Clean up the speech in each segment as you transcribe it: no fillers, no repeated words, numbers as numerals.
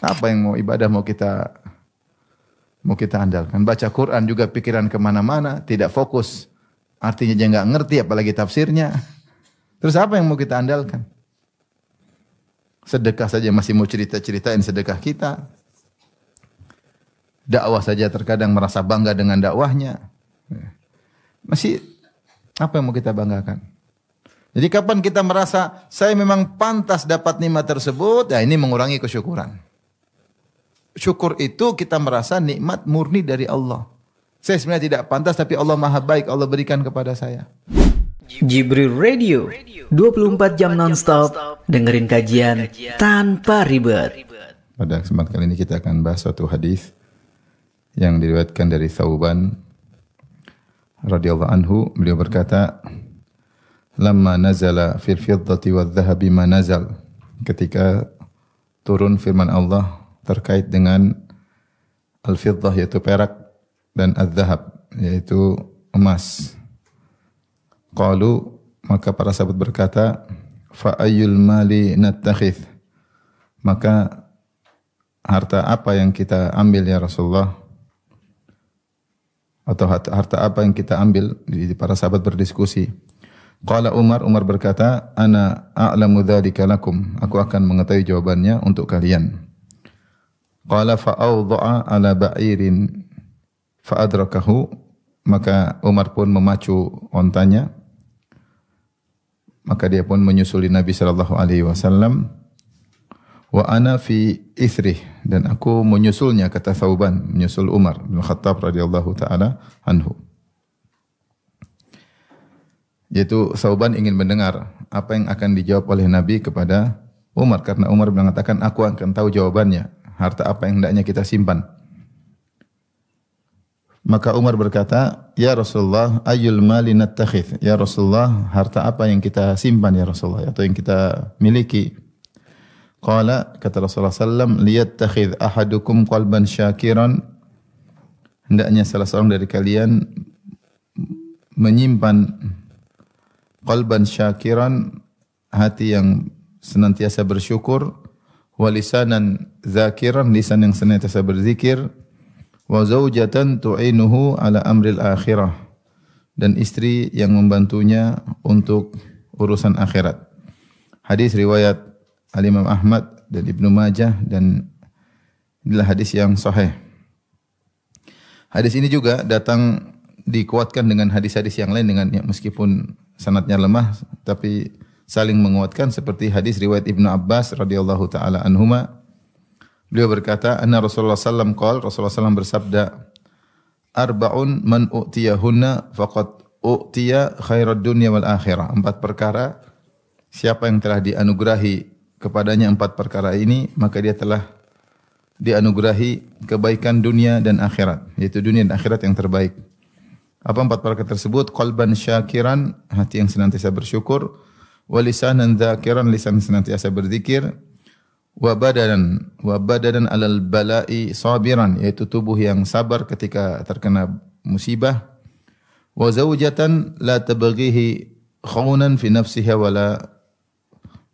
Apa yang mau kita andalkan? Baca Quran juga pikiran kemana-mana, tidak fokus. Artinya dia nggak ngerti, apalagi tafsirnya. Terus apa yang mau kita andalkan? Sedekah saja masih mau cerita-ceritain sedekah kita. Dakwah saja terkadang merasa bangga dengan dakwahnya. Masih apa yang mau kita banggakan? Jadi kapan kita merasa saya memang pantas dapat nikmat tersebut, ya ini mengurangi kesyukuran. Syukur itu kita merasa nikmat murni dari Allah. Saya sebenarnya tidak pantas, tapi Allah Maha Baik, Allah berikan kepada saya. Jibril Radio, 24 jam non-stop, dengerin kajian tanpa ribet. Pada kesempatan kali ini kita akan bahas suatu hadis yang diriwayatkan dari Thauban radhiyallahu anhu. Beliau berkata, "Lamma nazala fil fiddati wadh-dhahabi ma nazal." Ketika turun firman Allah terkait dengan al-fiddah yaitu perak dan adz-dhahab yaitu emas. Qalu, maka para sahabat berkata, "Fa ayyul mali nattakhidh?" Maka harta apa yang kita ambil ya Rasulullah? Atau harta apa yang kita ambil? Para sahabat berdiskusi. Qala Umar berkata, "Ana a'lamu dzalika lakum." Aku akan mengetahui jawabannya untuk kalian. Qala fa awdha'a ala ba'irin fa adrakahu. Maka Umar pun memacu ontanya. Maka dia pun menyusuli Nabi sallallahu alaihi wasallam. Wa ana fi ithrih, dan aku menyusulnya, kata Thauban, menyusul Umar bin Khattab radhiyallahu taala anhu. Yaitu Thauban ingin mendengar apa yang akan dijawab oleh Nabi kepada Umar, karena Umar mengatakan aku akan tahu jawabannya, harta apa yang hendaknya kita simpan. Maka Umar berkata, "Ya Rasulullah, ayyul mali nattakhidh?" Ya Rasulullah, harta apa yang kita simpan ya Rasulullah, atau yang kita miliki? Qala, kata Rasulullah sallam, "Liyattakhidh ahadukum qalban syakiran." Hendaknya salah seorang dari kalian menyimpan qalban syakiran, hati yang senantiasa bersyukur, wa lisanan zakiran, lisan yang senantiasa berzikir, wa zaujatan tu'inuhu ala amril akhirah, dan istri yang membantunya untuk urusan akhirat. Hadis riwayat Al-Imam Ahmad dan Ibnu Majah, dan inilah hadis yang sahih. Hadis ini juga datang dikuatkan dengan hadis-hadis yang lain dengan meskipun sanadnya lemah tapi saling menguatkan, seperti hadis riwayat Ibnu Abbas radhiyallahu taala anhuma. Beliau berkata, anna Rasulullah sallam qala, Rasulullah sallam bersabda, "Arba'un man u'tiyahunna faqad u'tiya khairad dunya wal akhirah." 4 perkara, siapa yang telah dianugerahi kepadanya 4 perkara ini, maka dia telah dianugerahi kebaikan dunia dan akhirat, yaitu dunia dan akhirat yang terbaik. Apa 4 perkara tersebut? Qalban syakiran, hati yang senantiasa bersyukur, wa lisanan dzakiran, lisan senantiasa berzikir, wa badanan alal bala'i sabiran, yaitu tubuh yang sabar ketika terkena musibah, wa zaujatan la tabghihi khaunan fi nafsiha wala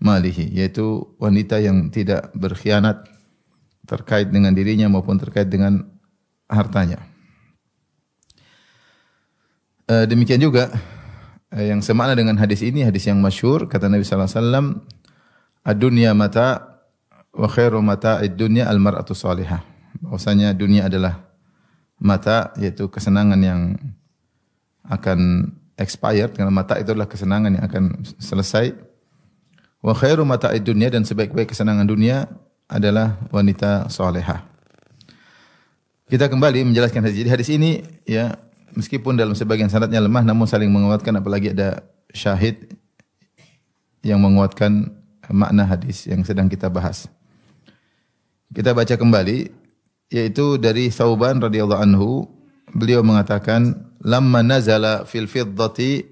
malihi, yaitu wanita yang tidak berkhianat terkait dengan dirinya maupun terkait dengan hartanya. Demikian juga yang semakna dengan hadis ini, hadis yang masyhur, kata Nabi sallallahu alaihi wasallam, "Ad-dunya mata wa khairu mata'id dunya al-mar'atu salihah." Bahwasanya dunia adalah mata, yaitu kesenangan yang akan expired, karena mata itu adalah kesenangan yang akan selesai. Wa khairu mata'id dunya, dan sebaik-baik kesenangan dunia adalah wanita salihah. Kita kembali menjelaskan hadis. Jadi hadis ini ya, meskipun dalam sebagian sanadnya lemah, namun saling menguatkan, apalagi ada syahid yang menguatkan makna hadis yang sedang kita bahas. Kita baca kembali, yaitu dari Thauban radhiyallahu anhu, beliau mengatakan, "Lamma nazala fil fiddati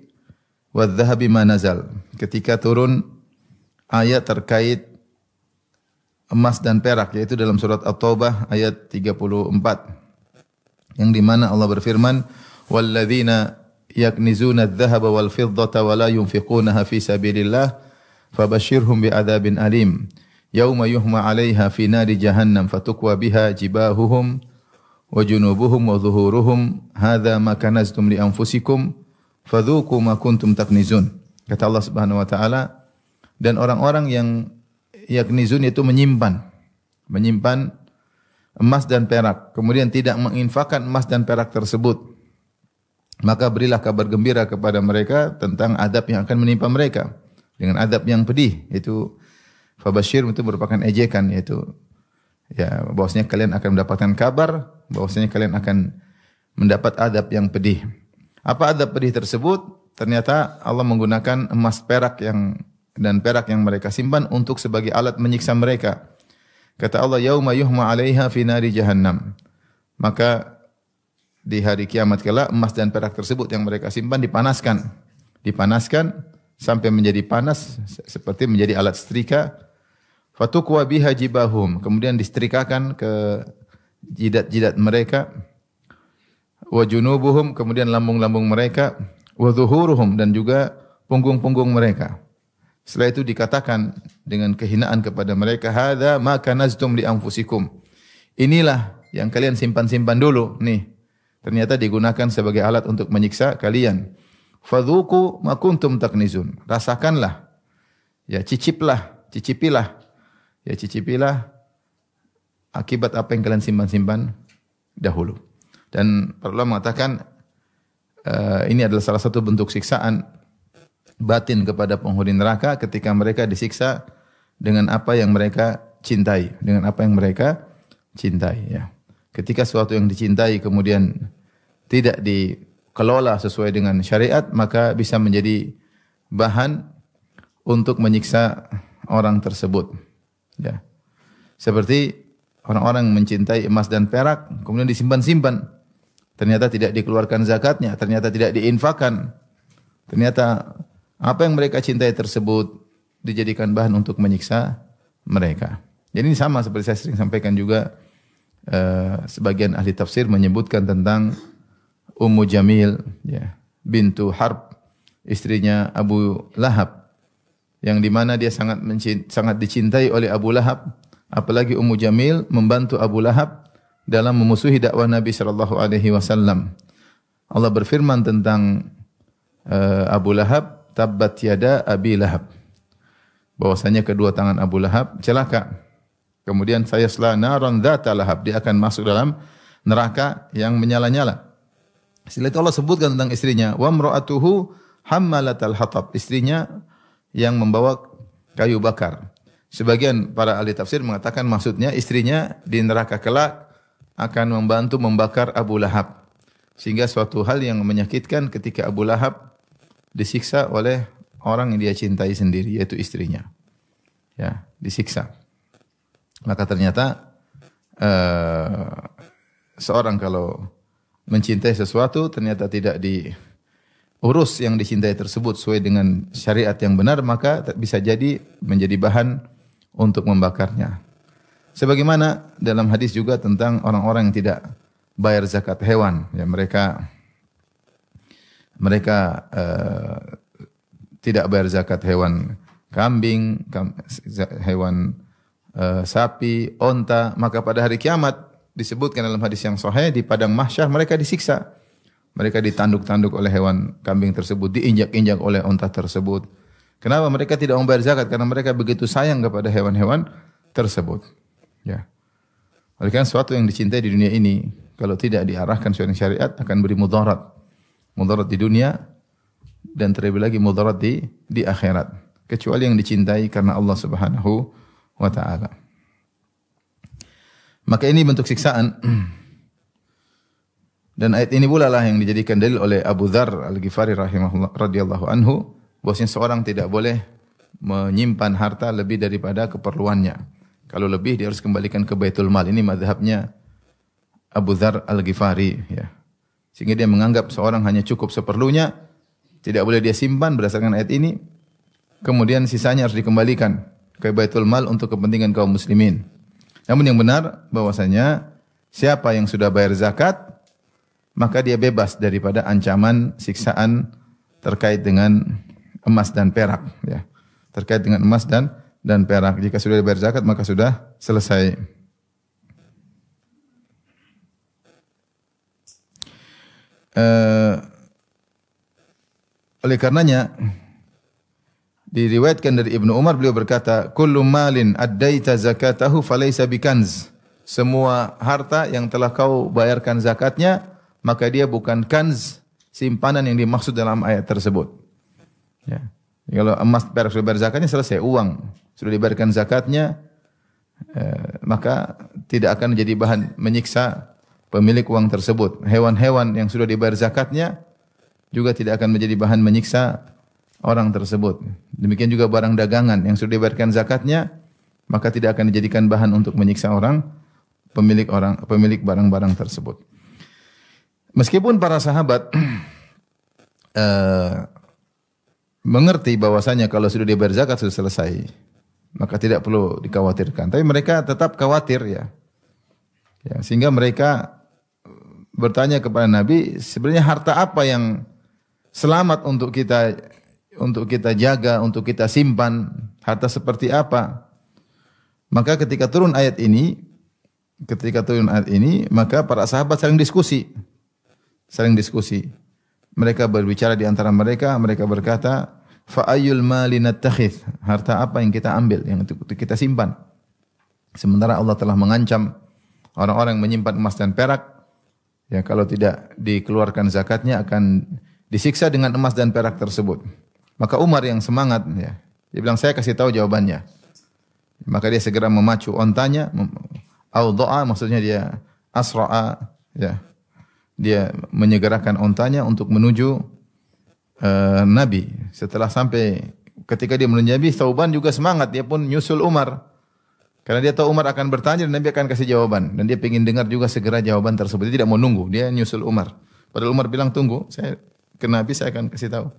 wadh-dhahabi ma nazal." Ketika turun ayat terkait emas dan perak, yaitu dalam surat At-Taubah ayat 34, yang di mana Allah berfirman, "Walladzina yaknizuna adh-dhahaba wal fiddata wa la yunfiqunaha fi sabilillah fabashshirhum bi'adzabin alim." yauma yuhma 'alaiha fi nari jahannam fatukwa biha jibahuhum wa junubuhum wa dhuhuruhum hadza ma kanaztum li anfusikum fadzuqu ma kuntum taknizun. Kata Allah Subhanahu wa taala, dan orang-orang yang yaknizun itu menyimpan emas dan perak, kemudian tidak menginfakkan emas dan perak tersebut, maka berilah kabar gembira kepada mereka tentang adab yang akan menimpa mereka dengan adab yang pedih. Itu fabashir itu merupakan ejekan, yaitu ya bahwasanya kalian akan mendapatkan kabar bahwasanya kalian akan mendapat adab yang pedih. Apa adab pedih tersebut? Ternyata Allah menggunakan emas perak dan perak yang mereka simpan untuk sebagai alat menyiksa mereka. Kata Allah, yauma yuhma 'alaiha fi nari jahannam. Maka di hari kiamat kelak emas dan perak tersebut yang mereka simpan dipanaskan sampai menjadi panas seperti menjadi alat setrika. Fatukwa biha jibahum, kemudian disetrikakan ke jidat-jidat mereka. Wa junubuhum, kemudian lambung-lambung mereka. Wa dhuhuruhum, dan juga punggung-punggung mereka. Setelah itu dikatakan dengan kehinaan kepada mereka, hadza ma kanaztum li anfusikum. Inilah yang kalian simpan-simpan dulu nih. Ternyata digunakan sebagai alat untuk menyiksa kalian. Fadzuqu ma kuntum taknizun. Rasakanlah. Ya, cicipilah akibat apa yang kalian simpan-simpan dahulu. Dan para ulama mengatakan ini adalah salah satu bentuk siksaan batin kepada penghuni neraka ketika mereka disiksa dengan apa yang mereka cintai, ya. Ketika sesuatu yang dicintai kemudian tidak dikelola sesuai dengan syariat, maka bisa menjadi bahan untuk menyiksa orang tersebut. Ya. Seperti orang-orang mencintai emas dan perak, kemudian disimpan-simpan. Ternyata tidak dikeluarkan zakatnya, ternyata tidak diinfakkan. Ternyata apa yang mereka cintai tersebut dijadikan bahan untuk menyiksa mereka. Jadi ini sama seperti saya sering sampaikan juga. Sebagian ahli tafsir menyebutkan tentang Ummu Jamil, ya, bintu Harb, istrinya Abu Lahab, yang di mana dia sangat dicintai oleh Abu Lahab. Apalagi Ummu Jamil membantu Abu Lahab dalam memusuhi dakwah Nabi sallallahu alaihi wasallam. Allah berfirman tentang Abu Lahab, tabbat yada Abi Lahab, bahwasanya kedua tangan Abu Lahab celaka. Kemudian sayasla naran dzata lahab, dia akan masuk dalam neraka yang menyala-nyala. Setelah itu Allah sebutkan tentang istrinya, wa imra'atuhu hammalatal hatab, istrinya yang membawa kayu bakar. Sebagian para ahli tafsir mengatakan maksudnya istrinya di neraka kelak akan membantu membakar Abu Lahab. Sehingga suatu hal yang menyakitkan ketika Abu Lahab disiksa oleh orang yang dia cintai sendiri, yaitu istrinya. Ya, disiksa. Maka ternyata seorang kalau mencintai sesuatu ternyata tidak diurus yang dicintai tersebut sesuai dengan syariat yang benar, maka bisa jadi menjadi bahan untuk membakarnya. Sebagaimana dalam hadis juga tentang orang-orang yang tidak bayar zakat hewan, ya, mereka tidak bayar zakat hewan kambing, hewan sapi, onta, maka pada hari kiamat disebutkan dalam hadis yang sahih, di padang mahsyar mereka disiksa. Mereka ditanduk-tanduk oleh hewan kambing tersebut, diinjak-injak oleh onta tersebut. Kenapa mereka tidak membayar zakat? Karena mereka begitu sayang kepada hewan-hewan tersebut. Ya. Oleh karena sesuatu yang dicintai di dunia ini, kalau tidak diarahkan sesuai dengan syariat, akan beri mudarat. Mudarat di dunia dan terlebih lagi mudarat di akhirat. Kecuali yang dicintai karena Allah Subhanahu wa ta'ala. Maka ini bentuk siksaan. Dan ayat ini pula lah yang dijadikan dalil oleh Abu Dzar Al-Ghifari radhiyallahu anhu, bahwasanya seorang tidak boleh menyimpan harta lebih daripada keperluannya. Kalau lebih dia harus kembalikan ke Baitul Mal. Ini mazhabnya Abu Dzar Al-Ghifari, ya. Sehingga dia menganggap seorang hanya cukup seperlunya, tidak boleh dia simpan berdasarkan ayat ini. Kemudian sisanya harus dikembalikan ke Baitul Mal untuk kepentingan kaum muslimin. Namun yang benar bahwasanya siapa yang sudah bayar zakat, maka dia bebas daripada ancaman siksaan terkait dengan emas dan perak, ya. Terkait dengan emas dan dan perak. Jika sudah dibayar zakat maka sudah selesai. Oleh karenanya diriwayatkan dari Ibnu Umar, beliau berkata, "Kullu malin addaita zakatahu falaysa bikanz." Semua harta yang telah kau bayarkan zakatnya, maka dia bukan kanz, simpanan yang dimaksud dalam ayat tersebut. Ya. Kalau emas perak sudah bayar zakatnya selesai, uang sudah dibayarkan zakatnya, maka tidak akan menjadi bahan menyiksa pemilik uang tersebut. Hewan-hewan yang sudah dibayar zakatnya juga tidak akan menjadi bahan menyiksa orang tersebut. Demikian juga barang dagangan yang sudah dibayarkan zakatnya, maka tidak akan dijadikan bahan untuk menyiksa pemilik barang-barang tersebut. Meskipun para sahabat mengerti bahwasanya kalau sudah dibayar zakat sudah selesai, maka tidak perlu dikhawatirkan. Tapi mereka tetap khawatir ya. Sehingga mereka bertanya kepada Nabi, sebenarnya harta apa yang selamat untuk kita jaga, untuk kita simpan? Harta seperti apa? Maka ketika turun ayat ini, maka para sahabat saling diskusi. Mereka berbicara di antara mereka berkata, fa ayyul mali nattakhidh? Harta apa yang kita ambil, yang untuk kita simpan? Sementara Allah telah mengancam orang-orang yang menyimpan emas dan perak, ya kalau tidak dikeluarkan zakatnya akan disiksa dengan emas dan perak tersebut. Maka Umar yang semangat, ya, dia bilang, saya kasih tahu jawabannya. Maka dia segera memacu ontanya, awda'a, maksudnya dia asra'a, ya. Dia menyegerakan ontanya untuk menuju Nabi. Setelah sampai, ketika dia menuju Nabi, Thauban juga semangat, dia pun nyusul Umar. Karena dia tahu Umar akan bertanya dan Nabi akan kasih jawaban. Dan dia ingin dengar juga segera jawaban tersebut. Dia tidak mau nunggu, dia nyusul Umar. Padahal Umar bilang, tunggu, saya ke Nabi, saya akan kasih tahu.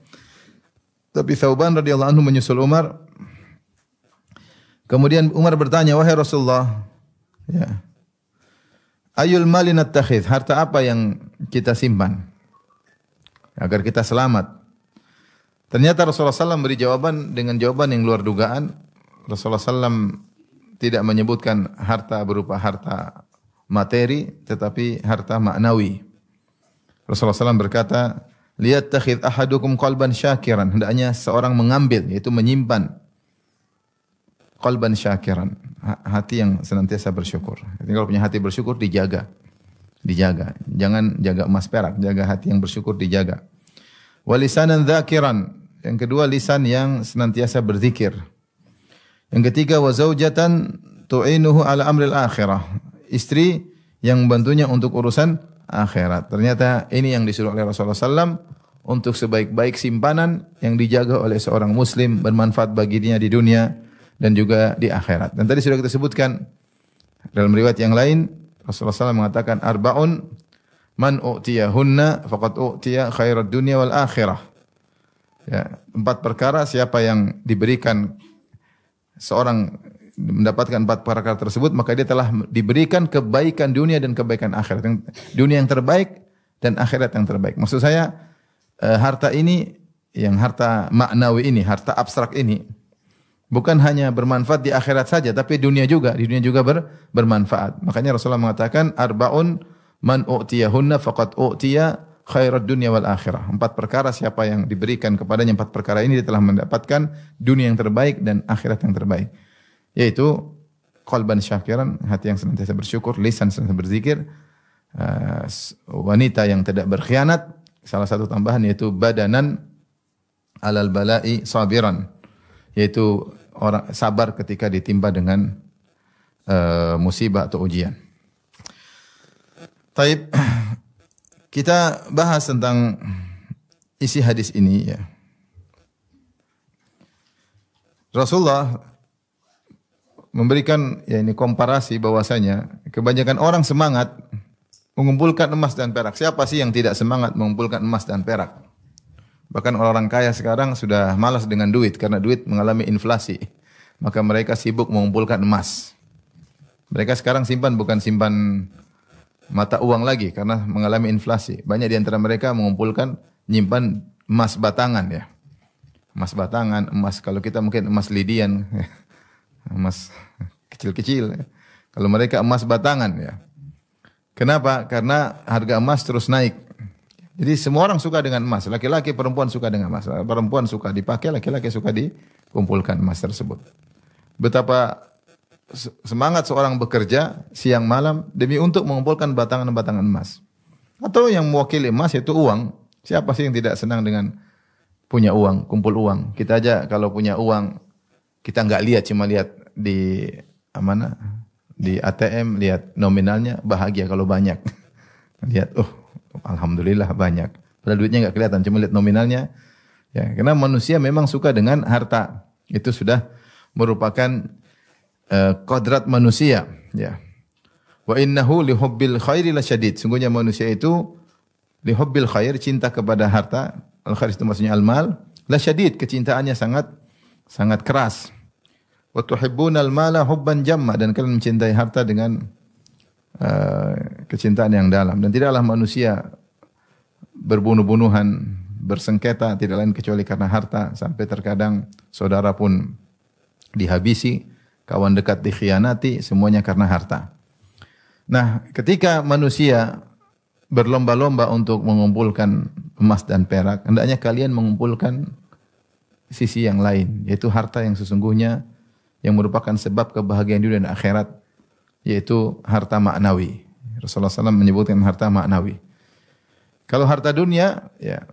Tapi Thauban radhiyallahu anhu menyusul Umar. Kemudian Umar bertanya, wahai Rasulullah, ya, ayul mali nattakhidh? Harta apa yang kita simpan agar kita selamat? Ternyata Rasulullah SAW beri jawaban dengan jawaban yang luar dugaan. Rasulullah SAW tidak menyebutkan harta berupa harta materi, tetapi harta maknawi. Rasulullah SAW berkata, liyattakhidh ahadukum qalban syakiran. Hendaknya seorang mengambil, yaitu menyimpan qalban syakiran, hati yang senantiasa bersyukur. Jadi kalau punya hati bersyukur dijaga. Jangan jaga emas perak, jaga hati yang bersyukur dijaga. Walisanan dzakiran. Yang kedua, lisan yang senantiasa berzikir. Yang ketiga, wa zaujatan tu'inuhu ala amril akhirah. Istri yang membantunya untuk urusan akhirat. Ternyata ini yang disuruh oleh Rasulullah SAW untuk sebaik-baik simpanan yang dijaga oleh seorang muslim, bermanfaat bagi dia di dunia dan juga di akhirat. Dan tadi sudah kita sebutkan dalam riwayat yang lain, Rasulullah SAW mengatakan, arba'un man u'tiyahunna faqad u'tiya khairat dunya wal akhirah. Ya, 4 perkara siapa yang diberikan seorang mendapatkan 4 perkara tersebut, maka dia telah diberikan kebaikan dunia dan kebaikan akhirat. Dunia yang terbaik dan akhirat yang terbaik. Maksud saya harta ini, yang harta maknawi ini, harta abstrak ini, bukan hanya bermanfaat di akhirat saja, tapi di dunia juga bermanfaat. Makanya Rasulullah mengatakan, arba'un man u'tiyahunna faqad u'tiya khairat dunya wal akhirah. 4 perkara siapa yang diberikan kepadanya 4 perkara ini, dia telah mendapatkan dunia yang terbaik dan akhirat yang terbaik. Yaitu qalban syakiran, hati yang senantiasa bersyukur, lisan senantiasa berzikir, wanita yang tidak berkhianat, salah satu tambahan yaitu badanan alal bala'i sabiran, yaitu orang sabar ketika ditimpa dengan musibah atau ujian. Taib, kita bahas tentang isi hadis ini ya. Rasulullah memberikan ya ini komparasi bahwasanya kebanyakan orang semangat mengumpulkan emas dan perak. Siapa sih yang tidak semangat mengumpulkan emas dan perak? Bahkan orang kaya sekarang sudah malas dengan duit karena duit mengalami inflasi. Maka mereka sibuk mengumpulkan emas. Mereka sekarang simpan bukan simpan mata uang lagi karena mengalami inflasi. Banyak di antara mereka mengumpulkan, nyimpan emas batangan ya. Emas batangan, emas kalau kita mungkin emas lidian. emas kecil-kecil. Kalau mereka emas batangan ya. Kenapa? Karena harga emas terus naik. Jadi semua orang suka dengan emas. Laki-laki, perempuan suka dengan emas. Perempuan suka dipakai, laki-laki suka dikumpulkan emas tersebut. Betapa semangat seorang bekerja siang malam demi untuk mengumpulkan batangan-batangan emas. Atau yang mewakili emas itu uang. Siapa sih yang tidak senang dengan punya uang, kumpul uang? Kita aja kalau punya uang, kita nggak lihat, cuma lihat di mana? Di ATM, lihat nominalnya, bahagia kalau banyak. Lihat, alhamdulillah banyak. Padahal duitnya nggak kelihatan, cuma lihat nominalnya. Ya, karena manusia memang suka dengan harta. Itu sudah merupakan kodrat manusia. Ya. Wa innahu lihubbil khairi lasyadid. Sungguhnya manusia itu lihubbil khair, cinta kepada harta. Al-khair itu maksudnya al-mal. Lasyadid, kecintaannya sangat keras. Wa tuhibbunal mala hubban jamma, dan kalian mencintai harta dengan kecintaan yang dalam. Dan tidaklah manusia berbunuh-bunuhan, bersengketa tidak lain kecuali karena harta, sampai terkadang saudara pun dihabisi, kawan dekat dikhianati, semuanya karena harta. Nah, ketika manusia berlomba-lomba untuk mengumpulkan emas dan perak, hendaknya kalian mengumpulkan sisi yang lain, yaitu harta yang sesungguhnya yang merupakan sebab kebahagiaan dunia dan akhirat, yaitu harta maknawi. Rasulullah SAW menyebutkan harta maknawi. Kalau harta dunia, ya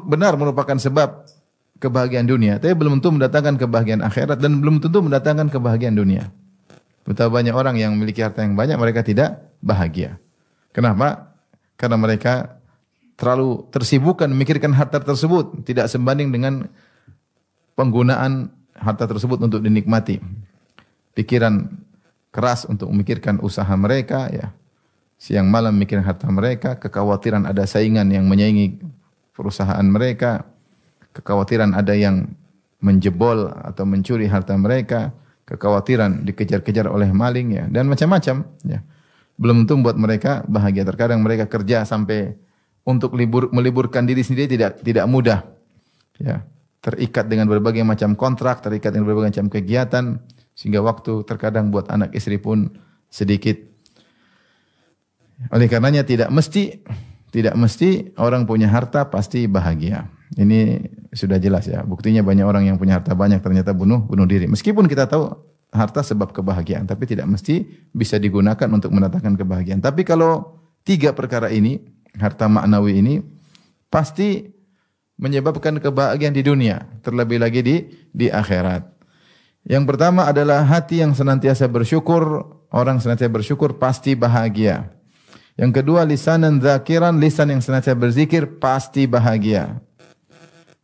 benar merupakan sebab kebahagiaan dunia, tapi belum tentu mendatangkan kebahagiaan akhirat dan belum tentu mendatangkan kebahagiaan dunia. Betapa banyak orang yang memiliki harta yang banyak, mereka tidak bahagia. Kenapa? Karena mereka terlalu tersibukkan memikirkan harta tersebut, tidak sebanding dengan penggunaan harta tersebut untuk dinikmati. Pikiran keras untuk memikirkan usaha mereka, ya. Siang malam memikirkan harta mereka, kekhawatiran ada saingan yang menyaingi perusahaan mereka, kekhawatiran ada yang menjebol atau mencuri harta mereka, kekhawatiran dikejar-kejar oleh maling, ya, dan macam-macam, ya. Belum tentu membuat mereka bahagia. Terkadang mereka kerja sampai untuk meliburkan diri sendiri tidak mudah, ya. Terikat dengan berbagai macam kontrak, terikat dengan berbagai macam kegiatan, sehingga waktu terkadang buat anak istri pun sedikit. Oleh karenanya tidak mesti orang punya harta pasti bahagia. Ini sudah jelas, ya. Buktinya banyak orang yang punya harta banyak ternyata bunuh diri. Meskipun kita tahu harta sebab kebahagiaan, tapi tidak mesti bisa digunakan untuk mendatangkan kebahagiaan. Tapi kalau tiga perkara ini, harta maknawi ini, pasti menyebabkan kebahagiaan di dunia, terlebih lagi di akhirat. Yang pertama adalah hati yang senantiasa bersyukur. Orang senantiasa bersyukur pasti bahagia. Yang kedua, lisanan dzakiran, lisan yang senantiasa berzikir pasti bahagia.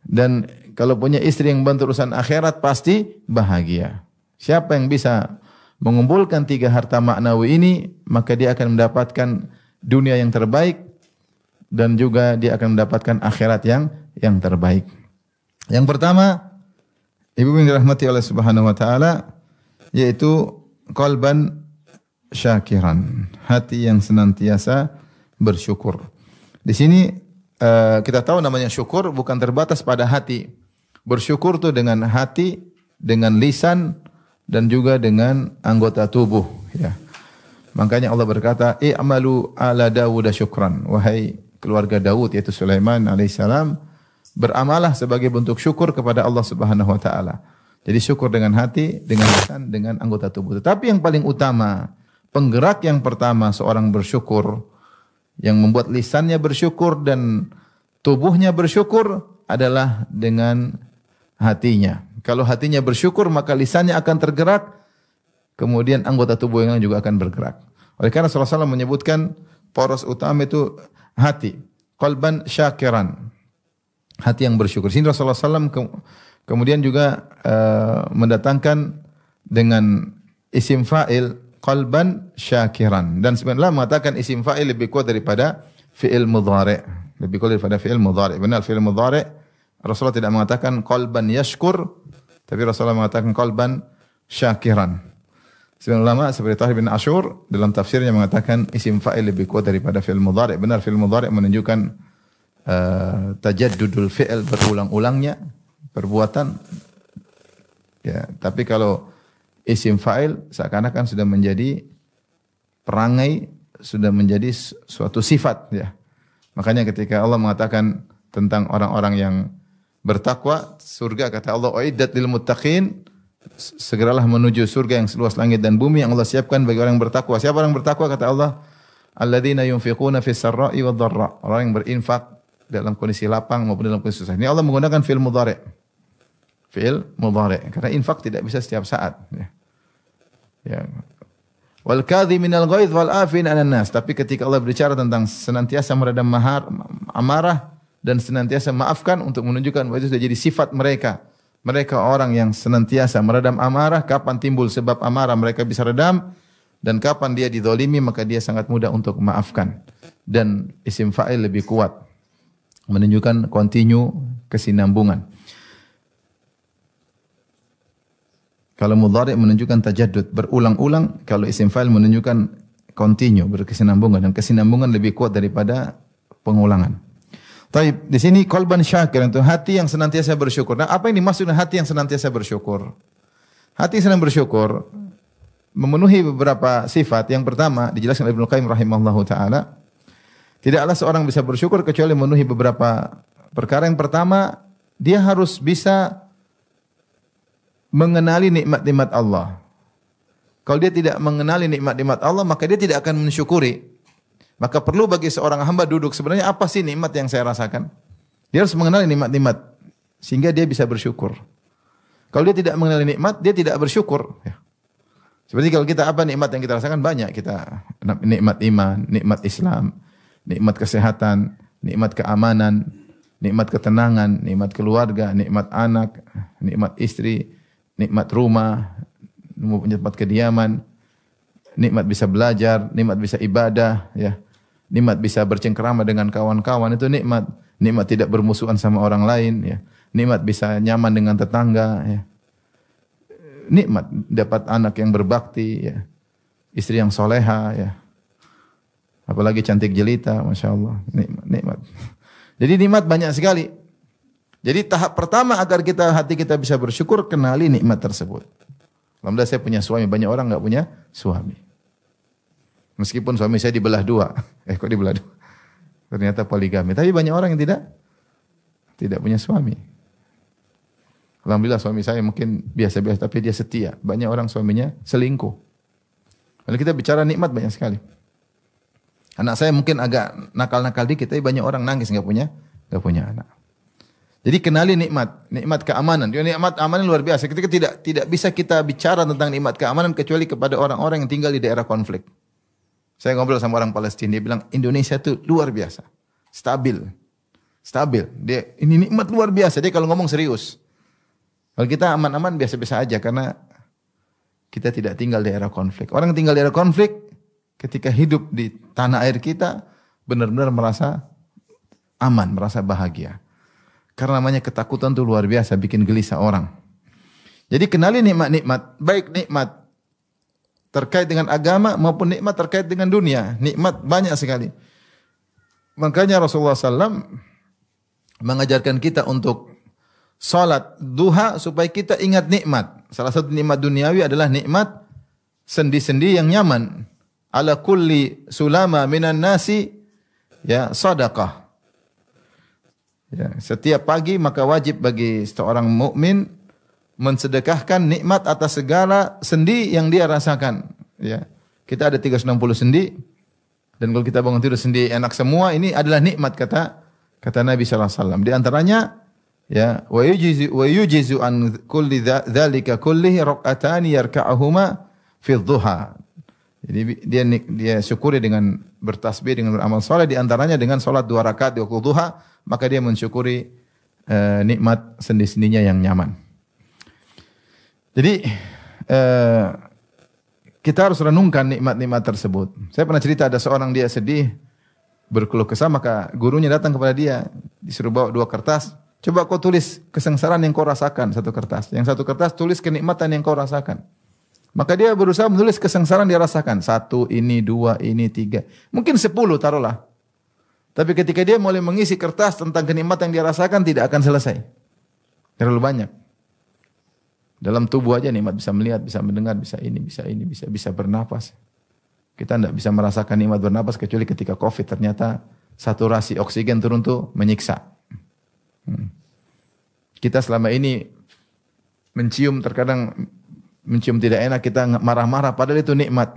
Dan kalau punya istri yang bantu urusan akhirat pasti bahagia. Siapa yang bisa mengumpulkan tiga harta maknawi ini, maka dia akan mendapatkan dunia yang terbaik dan juga dia akan mendapatkan akhirat yang terbaik. Yang pertama, ibu yang dirahmati oleh Subhanahu wa taala, yaitu qalban syakiran, hati yang senantiasa bersyukur. Di sini kita tahu namanya syukur bukan terbatas pada hati. Bersyukur itu dengan hati, dengan lisan, dan juga dengan anggota tubuh, ya. Makanya Allah berkata, "I'malu ala Dawud syukran." Wahai keluarga Daud, yaitu Sulaiman alaihissalam, beramalah sebagai bentuk syukur kepada Allah Subhanahu wa taala. Jadi syukur dengan hati, dengan lisan, dengan anggota tubuh. Tetapi yang paling utama, penggerak yang pertama seorang bersyukur, yang membuat lisannya bersyukur dan tubuhnya bersyukur adalah dengan hatinya. Kalau hatinya bersyukur, maka lisannya akan tergerak, kemudian anggota tubuh yang lain juga akan bergerak. Oleh karena Rasulullah SAW menyebutkan poros utama itu hati, qalban syakiran, hati yang bersyukur. Sini Rasulullah SAW kemudian juga mendatangkan dengan isim fa'il qalban syakiran, dan sebenarnya mengatakan isim fa'il lebih kuat daripada fi'il mudhari', lebih kuat daripada fi'il mudhari'. Benar, fi'il mudhari' Rasulullah tidak mengatakan qalban yashkur, tapi Rasulullah mengatakan qalban syakiran. Sebagian ulama seperti Tahir bin Ashur dalam tafsirnya mengatakan isim fa'il lebih kuat daripada fi'il mudhari'. Benar, fi'il mudhari' menunjukkan tajaddudul fi'il, berulang-ulangnya perbuatan, Ya, tapi kalau isim fa'il seakan-akan sudah menjadi perangai, sudah menjadi suatu sifat ya. Makanya ketika Allah mengatakan tentang orang-orang yang bertakwa, surga kata Allah, "Uiddat lil muttaqin." Segeralah menuju surga yang seluas langit dan bumi yang Allah siapkan bagi orang yang bertakwa. Siapa orang bertakwa? Kata Allah, "Alladzina yunfiquna fis sarra'i wad dharra." Orang yang berinfak dalam kondisi lapang maupun dalam kondisi susah. Ini Allah menggunakan fi'il mudhari'. Fi'il mudhari'. Karena infak tidak bisa setiap saat. Ya. Wal kadhiminal ghaidh wal afin 'alan nas. Tapi ketika Allah berbicara tentang senantiasa meredam amarah dan senantiasa maafkan untuk menunjukkan bahwa itu sudah jadi sifat mereka. Mereka orang yang senantiasa meredam amarah, kapan timbul sebab amarah mereka bisa redam, dan kapan dia dizalimi maka dia sangat mudah untuk memaafkan. Dan isim fa'il lebih kuat, menunjukkan continue, kesinambungan. Kalau mudhari' menunjukkan tajaddud, berulang-ulang. Kalau isim fa'il menunjukkan continue, berkesinambungan, dan kesinambungan lebih kuat daripada pengulangan. Taib, di sini qalban syakir, itu hati yang senantiasa bersyukur. Nah, apa yang dimaksud dengan hati yang senantiasa bersyukur? Hati yang senang bersyukur memenuhi beberapa sifat. Yang pertama dijelaskan oleh Ibnu Qayyim rahimahullahu taala, tidaklah seorang bisa bersyukur kecuali memenuhi beberapa perkara. Yang pertama, dia harus bisa mengenali nikmat-nikmat Allah. Kalau dia tidak mengenali nikmat-nikmat Allah, maka dia tidak akan mensyukuri. Maka perlu bagi seorang hamba duduk, sebenarnya apa sih nikmat yang saya rasakan? Dia harus mengenali nikmat-nikmat sehingga dia bisa bersyukur. Kalau dia tidak mengenali nikmat, dia tidak bersyukur. Ya. Seperti kalau kita apa nikmat yang kita rasakan banyak, kita nikmat iman, nikmat Islam, nikmat kesehatan, nikmat keamanan, nikmat ketenangan, nikmat keluarga, nikmat anak, nikmat istri, nikmat rumah, nikmat kediaman, nikmat bisa belajar, nikmat bisa ibadah, ya. Nikmat bisa bercengkerama dengan kawan-kawan, itu nikmat. Nikmat tidak bermusuhan sama orang lain, ya. Nikmat bisa nyaman dengan tetangga, ya. Nikmat dapat anak yang berbakti, ya. Istri yang soleha, ya. Apalagi cantik jelita, Masya Allah. Nikmat. Jadi nikmat banyak sekali. Jadi tahap pertama agar hati kita bisa bersyukur, kenali nikmat tersebut. Alhamdulillah saya punya suami, banyak orang enggak punya suami. Meskipun suami saya dibelah dua. Kok dibelah dua? Ternyata poligami. Tapi banyak orang yang tidak punya suami. Alhamdulillah suami saya mungkin biasa-biasa, tapi dia setia. Banyak orang suaminya selingkuh. Kalau kita bicara nikmat banyak sekali. Anak saya mungkin agak nakal-nakal dikit, tapi banyak orang nangis enggak punya anak. Jadi kenali nikmat keamanan. Nikmat keamanan luar biasa. Ketika tidak bisa kita bicara tentang nikmat keamanan kecuali kepada orang-orang yang tinggal di daerah konflik. Saya ngobrol sama orang Palestina, dia bilang Indonesia itu luar biasa, stabil. Dia ini nikmat luar biasa. Dia kalau ngomong serius. Kalau kita aman-aman biasa-biasa aja karena kita tidak tinggal di daerah konflik. Orang yang tinggal di daerah konflik ketika hidup di tanah air kita benar-benar merasa aman, merasa bahagia. Karena namanya ketakutan itu luar biasa, bikin gelisah orang. Jadi kenali nikmat-nikmat, baik nikmat terkait dengan agama maupun nikmat terkait dengan dunia. Nikmat banyak sekali. Makanya Rasulullah SAW mengajarkan kita untuk salat duha supaya kita ingat nikmat. Salah satu nikmat duniawi adalah nikmat sendi-sendi yang nyaman. Ala kulli sulama minan nasi ya sadaqah. Ya, setiap pagi maka wajib bagi seorang mukmin mensedekahkan nikmat atas segala sendi yang dia rasakan. Ya. Kita ada 360 sendi, dan kalau kita bangun tidur sendi enak semua, ini adalah nikmat kata Nabi sallallahu alaihi wasallam. Di antaranya ya wa yujizu an kulli dzalika kullihi raq'atani yarka'uhuma fi dhuha. Jadi dia syukuri dengan bertasbih, dengan beramal saleh, di antaranya dengan salat 2 rakaat di waktu duha, maka dia mensyukuri nikmat sendi-sendinya yang nyaman. Jadi kita harus renungkan nikmat-nikmat tersebut. Saya pernah cerita ada seorang dia sedih, berkeluh kesah, maka gurunya datang kepada dia, disuruh bawa 2 kertas. Coba kau tulis kesengsaraan yang kau rasakan, 1 kertas. Yang 1 kertas tulis kenikmatan yang kau rasakan. Maka dia berusaha menulis kesengsaraan dia rasakan. 1, ini, 2, ini, 3. Mungkin 10 taruhlah. Tapi ketika dia mulai mengisi kertas tentang kenikmatan yang dia rasakan, tidak akan selesai. Terlalu banyak. Dalam tubuh aja nikmat, bisa melihat, bisa mendengar, bisa ini, bisa bernapas. Kita tidak bisa merasakan nikmat bernapas kecuali ketika COVID ternyata saturasi oksigen turun tuh menyiksa. Kita selama ini mencium, terkadang mencium tidak enak, kita marah-marah, padahal itu nikmat.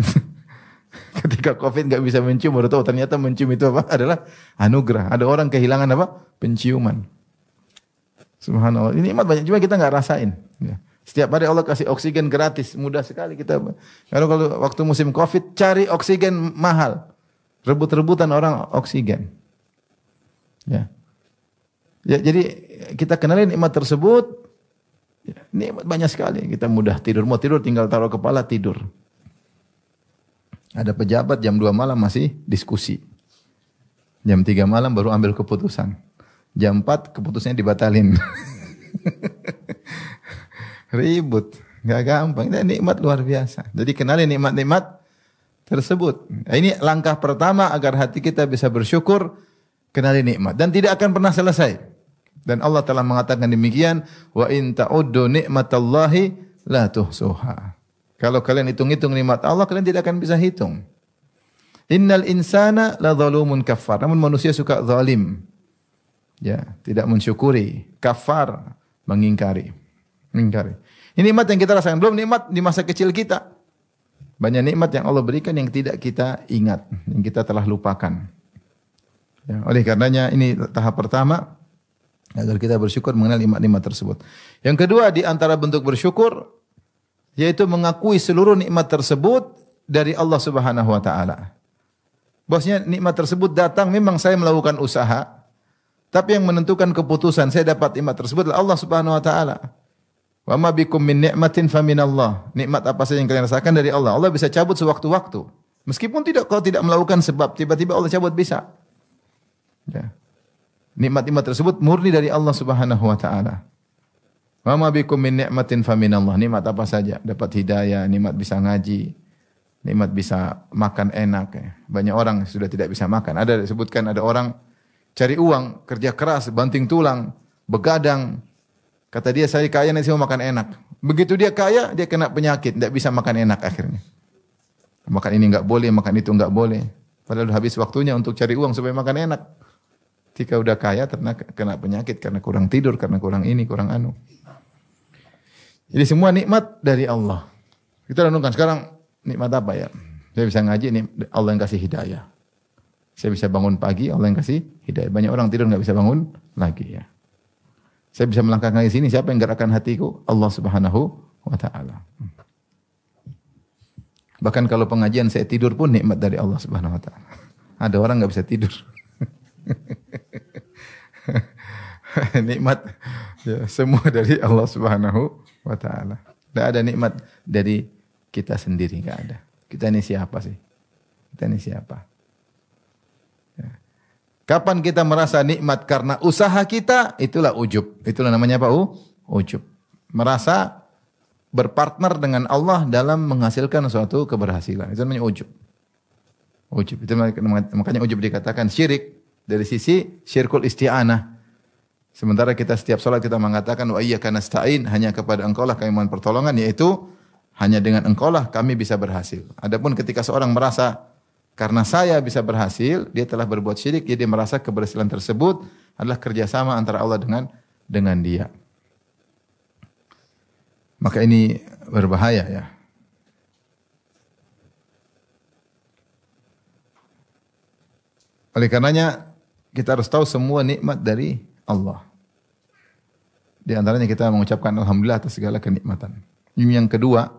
Ketika COVID nggak bisa mencium, baru tahu ternyata mencium itu apa? Adalah anugerah. Ada orang kehilangan apa? Penciuman. Subhanallah. Ini nikmat banyak, cuma kita nggak rasain. Ya. Setiap hari Allah kasih oksigen gratis, mudah sekali kita. Kalau waktu musim COVID cari oksigen mahal, rebut-rebutan orang oksigen. Ya, jadi kita kenali nikmat tersebut. Ya, nikmat banyak sekali. Kita mudah tidur, mau tidur tinggal taruh kepala tidur. Ada pejabat jam 2 malam masih diskusi. Jam 3 malam baru ambil keputusan. Jam 4 keputusannya dibatalin. Ribut, nggak gampang. Ini nikmat luar biasa. Jadi kenali nikmat-nikmat tersebut. Ini langkah pertama agar hati kita bisa bersyukur, kenali nikmat dan tidak akan pernah selesai. Dan Allah telah mengatakan demikian, wa in ta'uddu nikmatallahi la tuhsuha. Kalau kalian hitung-hitung nikmat Allah, kalian tidak akan bisa hitung. Innal insana la zalumun kafar. Namun manusia suka zalim. Ya, tidak mensyukuri, kafar, mengingkari. Ini nikmat yang kita rasakan, belum nikmat di masa kecil kita. Banyak nikmat yang Allah berikan yang tidak kita ingat, yang kita telah lupakan. Ya, oleh karenanya ini tahap pertama agar kita bersyukur mengenal nikmat-nikmat tersebut. Yang kedua di antara bentuk bersyukur yaitu mengakui seluruh nikmat tersebut dari Allah Subhanahu wa taala. Bosnya nikmat tersebut datang, memang saya melakukan usaha, tapi yang menentukan keputusan saya dapat nikmat tersebut adalah Allah Subhanahu wa taala. Wa ma bikum min ni'matin fa minallah. Nikmat apa saja yang kalian rasakan dari Allah. Allah bisa cabut sewaktu-waktu. Meskipun kau tidak melakukan sebab, tiba-tiba Allah cabut bisa. Ya. Nikmat-nikmat tersebut murni dari Allah Subhanahu wa taala. Wa ma bikum min ni'matin fa minallah. Nikmat apa saja, dapat hidayah, nikmat bisa ngaji, nikmat bisa makan enak. Ya. Banyak orang sudah tidak bisa makan. Ada disebutkan ada orang cari uang, kerja keras, banting tulang, begadang. Kata dia, saya kaya nanti saya mau makan enak. Begitu dia kaya, dia kena penyakit, tidak bisa makan enak akhirnya. Makan ini enggak boleh, makan itu enggak boleh. Padahal habis waktunya untuk cari uang supaya makan enak. Jika udah kaya, ternyata kena penyakit karena kurang tidur, karena kurang ini, kurang anu. Jadi semua nikmat dari Allah. Kita renungkan sekarang nikmat apa ya? Saya bisa ngaji, ini Allah yang kasih hidayah. Saya bisa bangun pagi, Allah yang kasih hidayah. Banyak orang tidur enggak bisa bangun lagi ya. Saya bisa melangkah ke sini, siapa yang gerakkan hatiku? Allah Subhanahu wa taala. Bahkan kalau pengajian saya tidur pun nikmat dari Allah Subhanahu wa taala. Ada orang enggak bisa tidur. Nikmat ya, semua dari Allah Subhanahu wa taala. Tidak ada nikmat dari kita sendiri, enggak ada. Kita ini siapa sih? Kita ini siapa? Kapan kita merasa nikmat karena usaha kita, itulah ujub. Itulah namanya apa? Ujub. Merasa berpartner dengan Allah dalam menghasilkan suatu keberhasilan. Itu namanya ujub. Ujub. Itu makanya ujub dikatakan syirik. Dari sisi syirkul isti'anah. Sementara kita setiap salat kita mengatakan wa iyyaka nasta'in, hanya kepada Engkau lah kami mohon pertolongan, yaitu hanya dengan Engkau lah kami bisa berhasil. Adapun ketika seorang merasa karena saya bisa berhasil, dia telah berbuat syirik, jadi dia merasa keberhasilan tersebut adalah kerjasama antara Allah dengan dia. Maka ini berbahaya ya. Oleh karenanya kita harus tahu semua nikmat dari Allah. Di antaranya kita mengucapkan alhamdulillah atas segala kenikmatan. Yang kedua,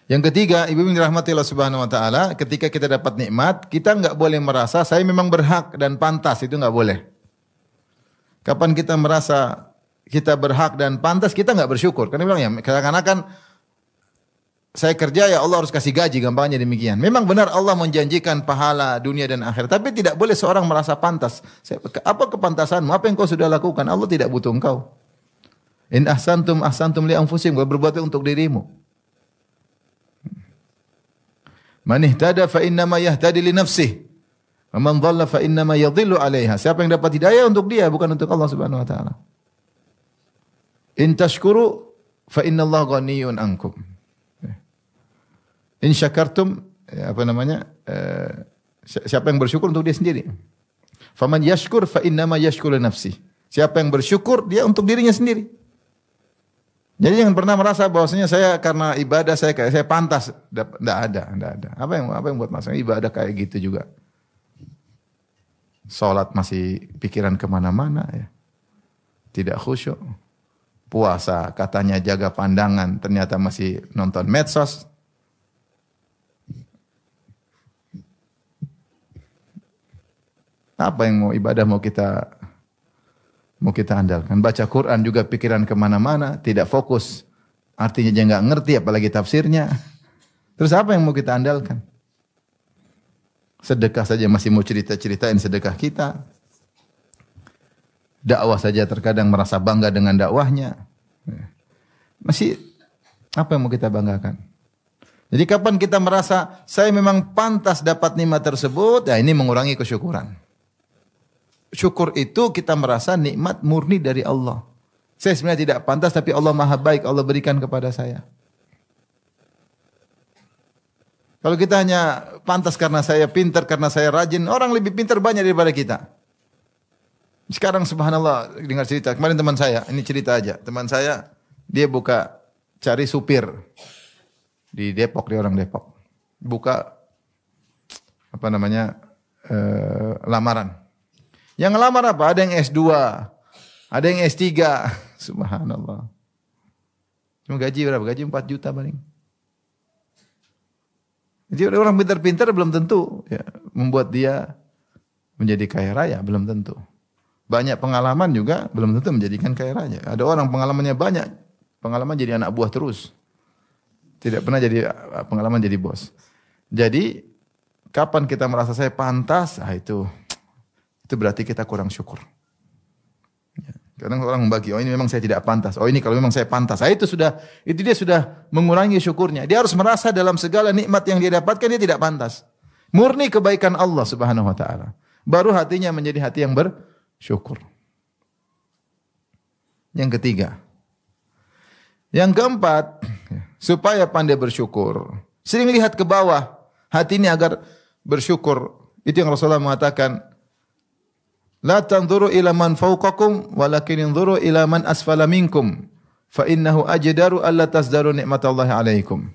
yang ketiga, ibu yang dirahmati Allah Subhanahu wa taala, ketika kita dapat nikmat, kita enggak boleh merasa saya memang berhak dan pantas, itu enggak boleh. Kapan kita merasa kita berhak dan pantas, kita enggak bersyukur. Karena bilang ya, kadang-kadang saya kerja ya Allah harus kasih gaji, gampangnya demikian. Memang benar Allah menjanjikan pahala dunia dan akhirat, tapi tidak boleh seorang merasa pantas. Apa kepantasanmu? Apa yang kau sudah lakukan? Allah tidak butuh engkau. In ahsantum li anfusikum, berbuat untuk dirimu. Man ihtada fa innama yahtadi li nafsihi wa man dhalla fa innama yadhillu 'alaiha. Siapa yang dapat hidayah untuk dia, bukan untuk Allah Subhanahu wa taala. In tashkuru fa innallaha ghaniyyun ankum. In syakartum, siapa yang bersyukur untuk dia sendiri. Faman yashkur fa innama yashkuru nafsi. Siapa yang bersyukur dia untuk dirinya sendiri. Jadi jangan pernah merasa bahwasanya saya karena ibadah saya pantas. Enggak ada. Apa yang buat masalah ibadah kayak gitu juga. Salat masih pikiran kemana-mana ya. Tidak khusyuk. Puasa katanya jaga pandangan, ternyata masih nonton medsos. Apa yang mau ibadah mau kita andalkan? Baca Quran juga pikiran kemana-mana, tidak fokus. Artinya dia nggak ngerti, apalagi tafsirnya. Terus apa yang mau kita andalkan? Sedekah saja masih mau ceritain sedekah kita. Dakwah saja terkadang merasa bangga dengan dakwahnya. Masih apa yang mau kita banggakan? Jadi kapan kita merasa saya memang pantas dapat nikmat tersebut, ya ini mengurangi kesyukuran. Syukur itu kita merasa nikmat murni dari Allah. Saya sebenarnya tidak pantas tapi Allah Maha baik, Allah berikan kepada saya. Kalau kita hanya pantas karena saya pintar, karena saya rajin, orang lebih pintar banyak daripada kita. Sekarang subhanallah dengar cerita, kemarin teman saya, ini cerita aja. Teman saya dia buka cari supir di Depok, dia orang Depok. Buka lamaran. Yang ngelamar apa? Ada yang S2, ada yang S3. Subhanallah. Cuma gaji berapa? Gaji 4 juta paling. Jadi orang pintar-pintar belum tentu ya, membuat dia menjadi kaya raya, belum tentu. Banyak pengalaman juga belum tentu menjadikan kaya raya. Ada orang pengalamannya banyak, pengalaman jadi anak buah terus. Tidak pernah jadi pengalaman jadi bos. Jadi kapan kita merasa saya pantas, itu berarti kita kurang syukur. Ya. Kadang orang membagi, ini memang saya tidak pantas. Ini kalau memang saya pantas. Itu dia sudah mengurangi syukurnya. Dia harus merasa dalam segala nikmat yang dia dapatkan dia tidak pantas. Murni kebaikan Allah Subhanahu wa taala. Baru hatinya menjadi hati yang bersyukur. Yang ketiga. Yang keempat, supaya pandai bersyukur, sering lihat ke bawah hati ini agar bersyukur. Itu yang Rasulullah mengatakan, la tanzuru ila man fawqakum walakin inzuru ila man asfala minkum fa innahu ajdaru alla tasdaru nikmatallahi alaikum.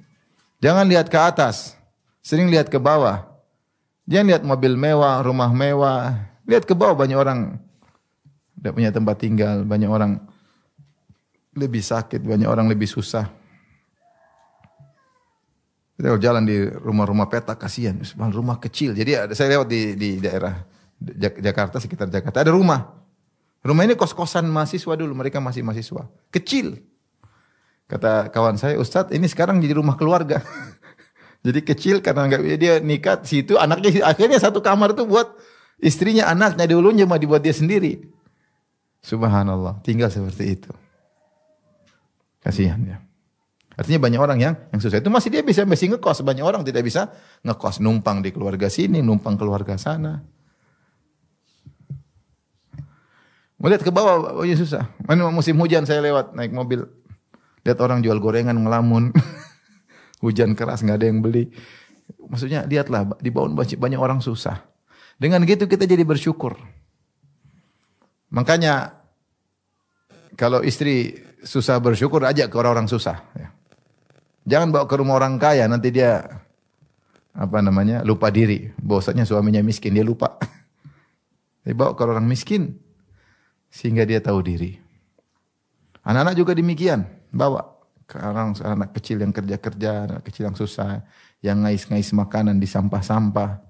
Jangan lihat ke atas, sering lihat ke bawah. Jangan lihat mobil mewah, rumah mewah. Lihat ke bawah, banyak orang tidak punya tempat tinggal, banyak orang lebih sakit, banyak orang lebih susah. Kita jalan di rumah-rumah petak kasihan, rumah kecil. Jadi saya lewat di daerah Jakarta, sekitar Jakarta ada rumah. Rumah ini kos-kosan mahasiswa dulu, mereka masih mahasiswa. Kecil. Kata kawan saya, Ustadz, ini sekarang jadi rumah keluarga. Jadi kecil karena dia nikah situ, anaknya akhirnya satu kamar itu buat istrinya, anaknya dulunya cuma dibuat dia sendiri. Subhanallah, tinggal seperti itu. Kasihan ya. Artinya banyak orang yang susah itu masih ngekos, banyak orang tidak bisa ngekos, numpang di keluarga sini, numpang keluarga sana. Melihat ke bawah, susah. Mana musim hujan saya lewat naik mobil, lihat orang jual gorengan ngelamun, hujan keras nggak ada yang beli. Maksudnya lihatlah di bawah banyak orang susah. Dengan gitu kita jadi bersyukur. Makanya kalau istri susah bersyukur, ajak ke orang-orang susah. Jangan bawa ke rumah orang kaya, nanti dia lupa diri. Bahwasanya suaminya miskin, dia lupa. Dibawa ke orang miskin sehingga dia tahu diri. Anak-anak juga demikian, bawa ke orang anak kecil yang kerja-kerja, anak kecil yang susah, yang ngais-ngais makanan di sampah-sampah.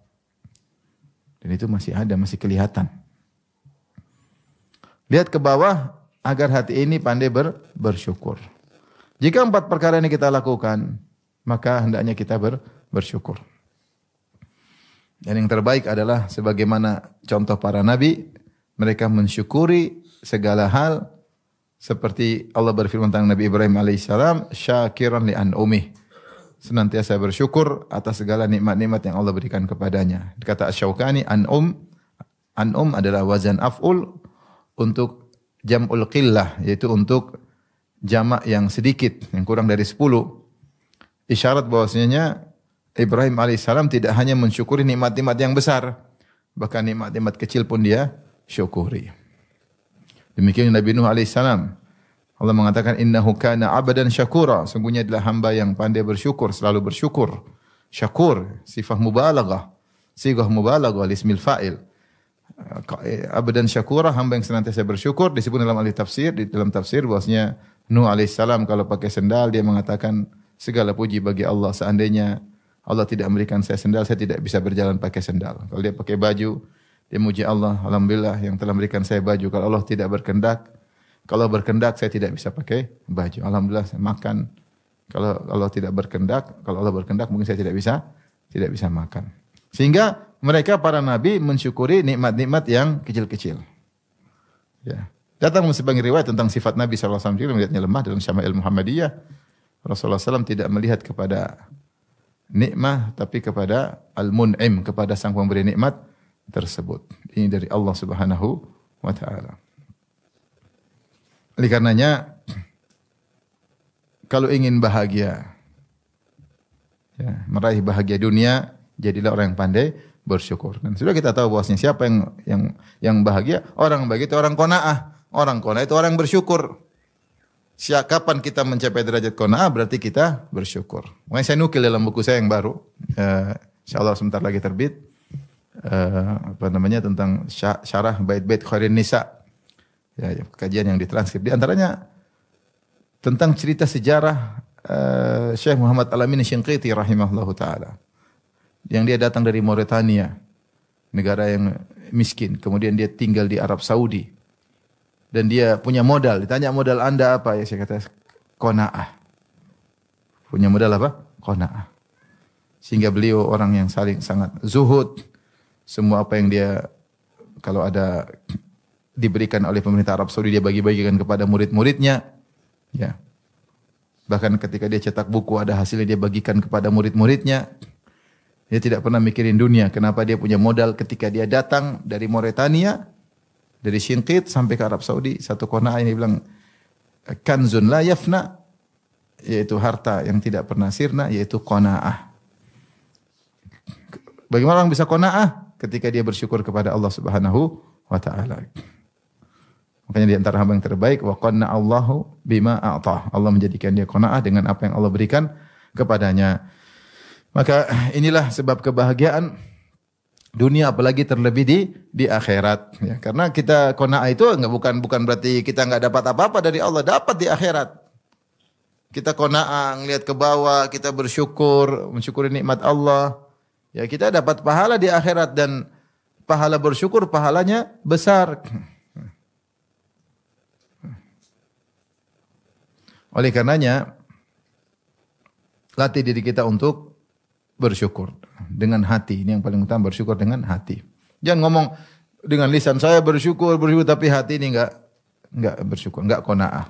Dan itu masih ada, masih kelihatan. Lihat ke bawah agar hati ini pandai bersyukur. Jika 4 perkara ini kita lakukan, maka hendaknya kita bersyukur. Dan yang terbaik adalah sebagaimana contoh para nabi, mereka mensyukuri segala hal seperti Allah berfirman tentang Nabi Ibrahim alaihissalam, syakiran li an'umih. Senantiasa bersyukur atas segala nikmat-nikmat yang Allah berikan kepadanya. Kata Asy-Syaukani, an'um adalah wazan af'ul untuk jam'ul qillah, yaitu untuk jamak yang sedikit, yang kurang dari 10. Isyarat bahwasanya Ibrahim alaihissalam tidak hanya mensyukuri nikmat-nikmat yang besar, bahkan nikmat-nikmat kecil pun dia syukuri. Demikian Nabi Nuh alaihissalam. Allah mengatakan innahu kana 'abdan syakura, sungguhnya adalah hamba yang pandai bersyukur, selalu bersyukur. Syakur, sifat mubalaghah, sigah mubalaghah ismil fa'il. Abdan syakura, hamba yang senantiasa bersyukur. Disebut dalam ahli tafsir, di dalam tafsir bahwasanya Nuh alaihissalam kalau pakai sendal dia mengatakan segala puji bagi Allah, seandainya Allah tidak memberikan saya sendal, saya tidak bisa berjalan pakai sendal. Kalau dia pakai baju, dia muji Allah, alhamdulillah yang telah memberikan saya baju. Kalau Allah tidak berkehendak, kalau berkehendak saya tidak bisa pakai baju. Alhamdulillah saya makan. Kalau Allah tidak berkehendak, kalau Allah berkehendak mungkin saya tidak bisa makan. Sehingga mereka para nabi mensyukuri nikmat-nikmat yang kecil-kecil. Ya. Datang sebagai riwayat tentang sifat Nabi sallallahu alaihi wasallam melihatnya lemah dalam Syama'il Muhammadiyah. Rasulullah SAW tidak melihat kepada nikmah tapi kepada al-mun'im, kepada sang pemberi nikmat tersebut. Ini dari Allah Subhanahu wa taala. Oleh karenanya kalau ingin bahagia, ya, meraih bahagia dunia, jadilah orang yang pandai bersyukur. Dan sudah kita tahu bahwasanya siapa yang bahagia, orang bahagia itu orang qanaah. Orang qanaah itu orang bersyukur. Kapan kita mencapai derajat qanaah berarti kita bersyukur. Makanya saya nukil dalam buku saya yang baru, insyaallah sebentar lagi terbit, tentang syarah bait-bait khairin nisa. Ya, kajian yang ditranskrip. Di antaranya tentang cerita sejarah Syekh Muhammad Al-Amin Shinqiti rahimahullahu taala. Yang dia datang dari Mauritania, negara yang miskin. Kemudian dia tinggal di Arab Saudi. Dan dia punya modal. Ditanya modal Anda apa? Ya saya kata qanaah. Punya modal apa? Qanaah. Sehingga beliau orang yang sangat zuhud. Semua apa yang dia kalau ada diberikan oleh pemerintah Arab Saudi dia bagi-bagikan kepada murid-muridnya. Ya. Bahkan ketika dia cetak buku ada hasilnya dia bagikan kepada murid-muridnya. Dia tidak pernah mikirin dunia. Kenapa dia punya modal ketika dia datang dari Mauritania, dari Shinqit sampai ke Arab Saudi, satu qanaah ini bilang kanzun la yafna, yaitu harta yang tidak pernah sirna, yaitu qanaah. Bagaimana orang bisa qanaah? Ketika dia bersyukur kepada Allah Subhanahu wa taala. Makanya di antara hamba yang terbaik wa qanna Allahu bima a'tah. Allah menjadikan dia qanaah dengan apa yang Allah berikan kepadanya. Maka inilah sebab kebahagiaan dunia apalagi terlebih di akhirat ya. Karena kita qanaah itu bukan berarti kita enggak dapat apa-apa dari Allah, dapat di akhirat. Kita qanaah ngelihat ke bawah, kita bersyukur, mensyukuri nikmat Allah. Ya kita dapat pahala di akhirat dan pahala bersyukur pahalanya besar. Oleh karenanya latih diri kita untuk bersyukur dengan hati. Ini yang paling utama, bersyukur dengan hati. Jangan ngomong dengan lisan saya bersyukur tapi hati ini enggak bersyukur, enggak qanaah.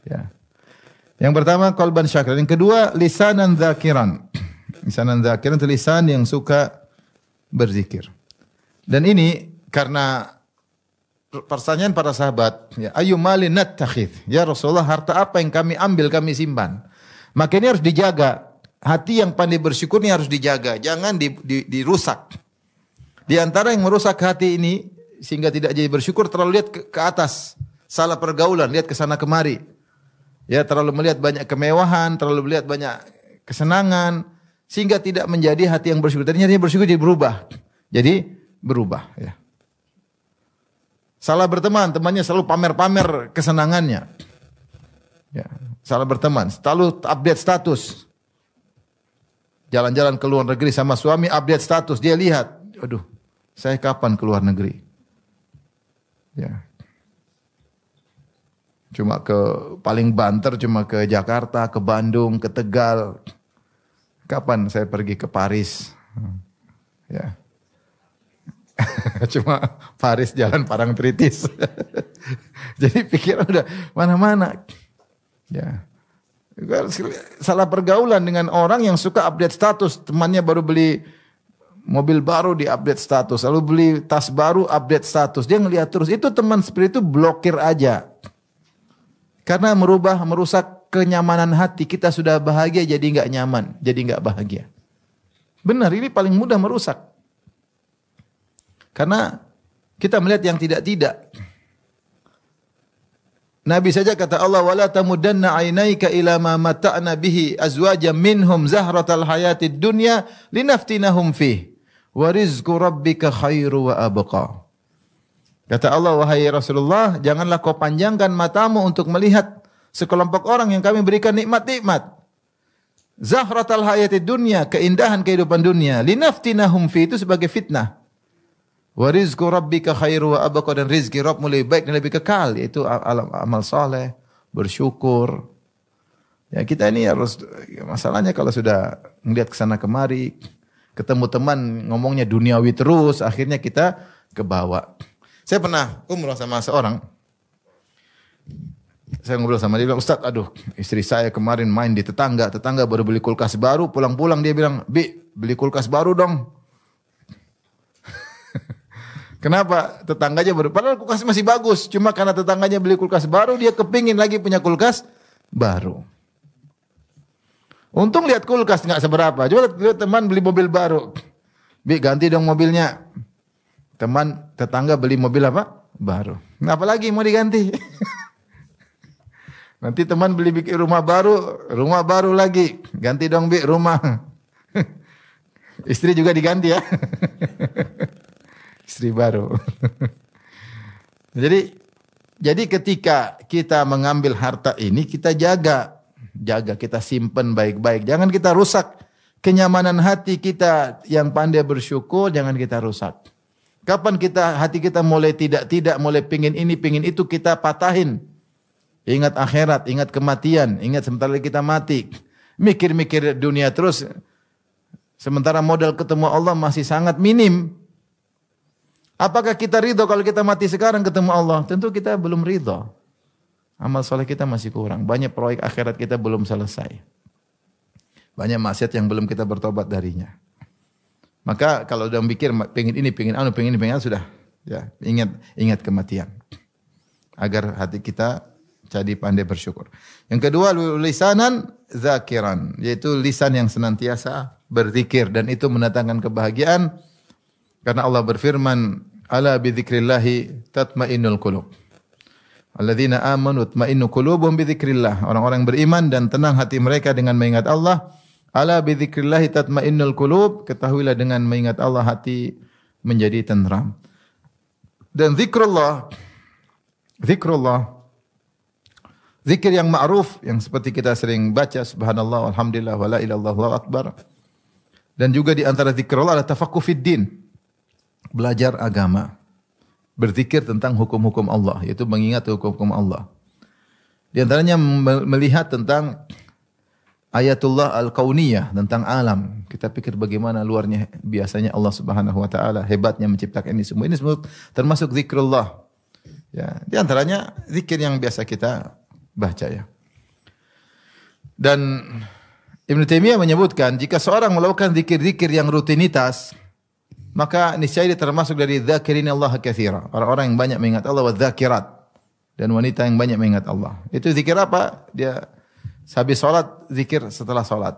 Ya. Yang pertama qalban syakiran, yang kedua lisanan dzakiran. Lisanan dzakiran itu lisan yang suka berzikir. Dan ini karena pertanyaan para sahabat, ya ayu malin nattakhidh? Ya Rasulullah, harta apa yang kami ambil, kami simpan? Maka ini harus dijaga. Hati yang pandai bersyukur ini harus dijaga, jangan dirusak. Di antara yang merusak hati ini sehingga tidak jadi bersyukur, terlalu lihat ke atas, salah pergaulan, lihat ke sana kemari. Ya, terlalu melihat banyak kemewahan, terlalu melihat banyak kesenangan sehingga tidak menjadi hati yang bersyukur. Tadinya dia bersyukur jadi berubah. Jadi berubah, ya. Salah berteman, temannya selalu pamer-pamer kesenangannya. Ya, salah berteman, selalu update status. Jalan-jalan ke luar negeri sama suami, update status. Dia lihat, aduh, saya kapan ke luar negeri? Ya. Cuma paling banter cuma ke Jakarta, ke Bandung, ke Tegal. Kapan saya pergi ke Paris? Ya. Cuma Paris jalan Parangtritis. Jadi pikiran udah mana-mana. Ya. Salah pergaulan dengan orang yang suka update status. Temannya baru beli mobil baru di update status. Lalu beli tas baru update status. Dia ngelihat terus. Itu teman seperti itu blokir aja. Karena merusak kenyamanan hati. Kita sudah bahagia jadi enggak nyaman, jadi enggak bahagia. Benar, ini paling mudah merusak. Karena kita melihat yang tidak-tidak. Nabi saja kata Allah, wala tamuddanna ainaika ila ma mata'na bihi azwajan minhum zahratal hayatid dunya linaftinahum fih wa rizqu rabbika khairu wa abqa. Kata Allah, wahai Rasulullah, janganlah kau panjangkan matamu untuk melihat sekelompok orang yang kami berikan nikmat-nikmat. Zahratal hayatid dunya, keindahan kehidupan dunia, linaftinahum fi, itu sebagai fitnah. Wa rizqu rabbika khairu wa abqa, dan rizki Rabbmu lebih baik dan lebih kekal, yaitu amal saleh, bersyukur. Ya, kita ini harus, masalahnya kalau sudah melihat ke sana kemari, ketemu teman ngomongnya duniawi terus, akhirnya kita kebawa. Saya pernah umrah sama seorang. Saya ngobrol sama dia, bilang, Ustaz, aduh, istri saya kemarin main di tetangga baru beli kulkas baru, pulang-pulang dia bilang, Bi, beli kulkas baru dong. Kenapa? Tetangganya baru, padahal kulkas masih bagus, cuma karena tetangganya beli kulkas baru, dia kepingin lagi punya kulkas baru. Untung lihat kulkas nggak seberapa, coba lihat teman beli mobil baru, Bi, ganti dong mobilnya. Tetangga beli mobil apa? Baru. Kenapa lagi mau diganti? Nanti teman beli rumah baru lagi. Ganti dong Bi rumah. Istri juga diganti ya. Istri baru. Jadi ketika kita mengambil harta ini, kita jaga, kita simpen baik-baik. Jangan kita rusak kenyamanan hati kita yang pandai bersyukur, jangan kita rusak. Kapan hati kita mulai tidak, mulai pingin ini, pingin itu, kita patahin. Ingat akhirat, ingat kematian, ingat sebentar lagi kita mati. Mikir-mikir dunia terus, sementara modal ketemu Allah masih sangat minim. Apakah kita ridho kalau kita mati sekarang ketemu Allah? Tentu kita belum ridho. Amal soleh kita masih kurang. Banyak proyek akhirat kita belum selesai. Banyak maksiat yang belum kita bertobat darinya. Maka kalau udah mikir pengen ini, pengen ini, sudah. Ya, ingat kematian. Agar hati kita jadi pandai bersyukur. Yang kedua, lisanan zakiran, yaitu lisan yang senantiasa berzikir, dan itu mendatangkan kebahagiaan. Karena Allah berfirman, ala bidzikrillahi tatmainnul qulub. Alladzina amanu tatmainnu qulubuhum bidzikrillah. Orang-orang beriman dan tenang hati mereka dengan mengingat Allah. Ala bidzikrillahi tatmainnul qulub. Ketahuilah dengan mengingat Allah hati menjadi tenteram. Dan zikrullah, zikir yang ma'ruf, yang seperti kita sering baca, subhanallah, alhamdulillah, wa la ilaha illallah, Allahu akbar. Dan juga di antara zikrullah adalah tafaqquh fid din. Belajar agama. Berzikir tentang hukum-hukum Allah, yaitu mengingat hukum-hukum Allah. Di antaranya melihat tentang ayatullah al-kauniyah, tentang alam. Kita pikir bagaimana luarnya biasanya Allah Subhanahu wa taala, hebatnya menciptakan ini semua. Ini semua termasuk zikrullah. Ya, di antaranya zikir yang biasa kita baca ya. Dan Ibnu Taimiyah menyebutkan jika seorang melakukan zikir-zikir yang rutinitas, maka niscaya dia termasuk dari dzakirin Allah katsira, orang-orang yang banyak mengingat Allah, wa dzakirat, dan wanita yang banyak mengingat Allah. Itu zikir apa? Dia habis salat zikir setelah salat.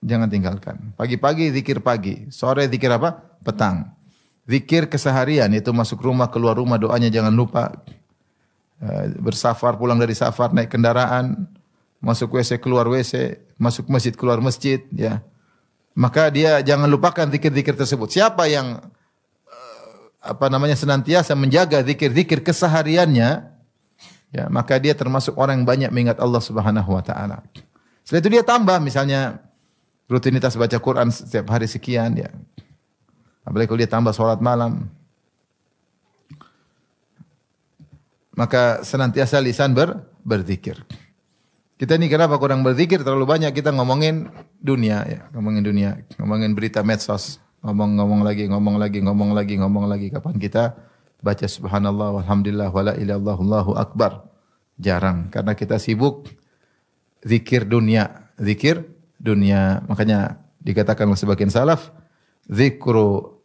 Jangan tinggalkan. Pagi-pagi zikir pagi, sore zikir apa? Petang. Zikir keseharian, itu masuk rumah, keluar rumah, doanya jangan lupa. Bersafar, pulang dari safar, naik kendaraan, masuk WC, keluar WC, masuk masjid, keluar masjid, ya. Maka dia jangan lupakan zikir-zikir tersebut. Siapa yang senantiasa menjaga zikir-zikir kesehariannya, ya, maka dia termasuk orang yang banyak mengingat Allah Subhanahu wa taala. Setelah itu dia tambah, misalnya rutinitas baca Quran setiap hari sekian, ya. Apalagi kalau dia tambah salat malam. Maka senantiasa lisan berzikir. Kita ini kenapa kurang berzikir? Terlalu banyak kita ngomongin dunia, ya, ngomongin berita medsos, ngomong lagi. Kapan kita baca subhanallah, walhamdulillah, wala ilaha illallah, Allahu akbar? Jarang, karena kita sibuk zikir dunia. Makanya dikatakan oleh sebagian salaf, zikru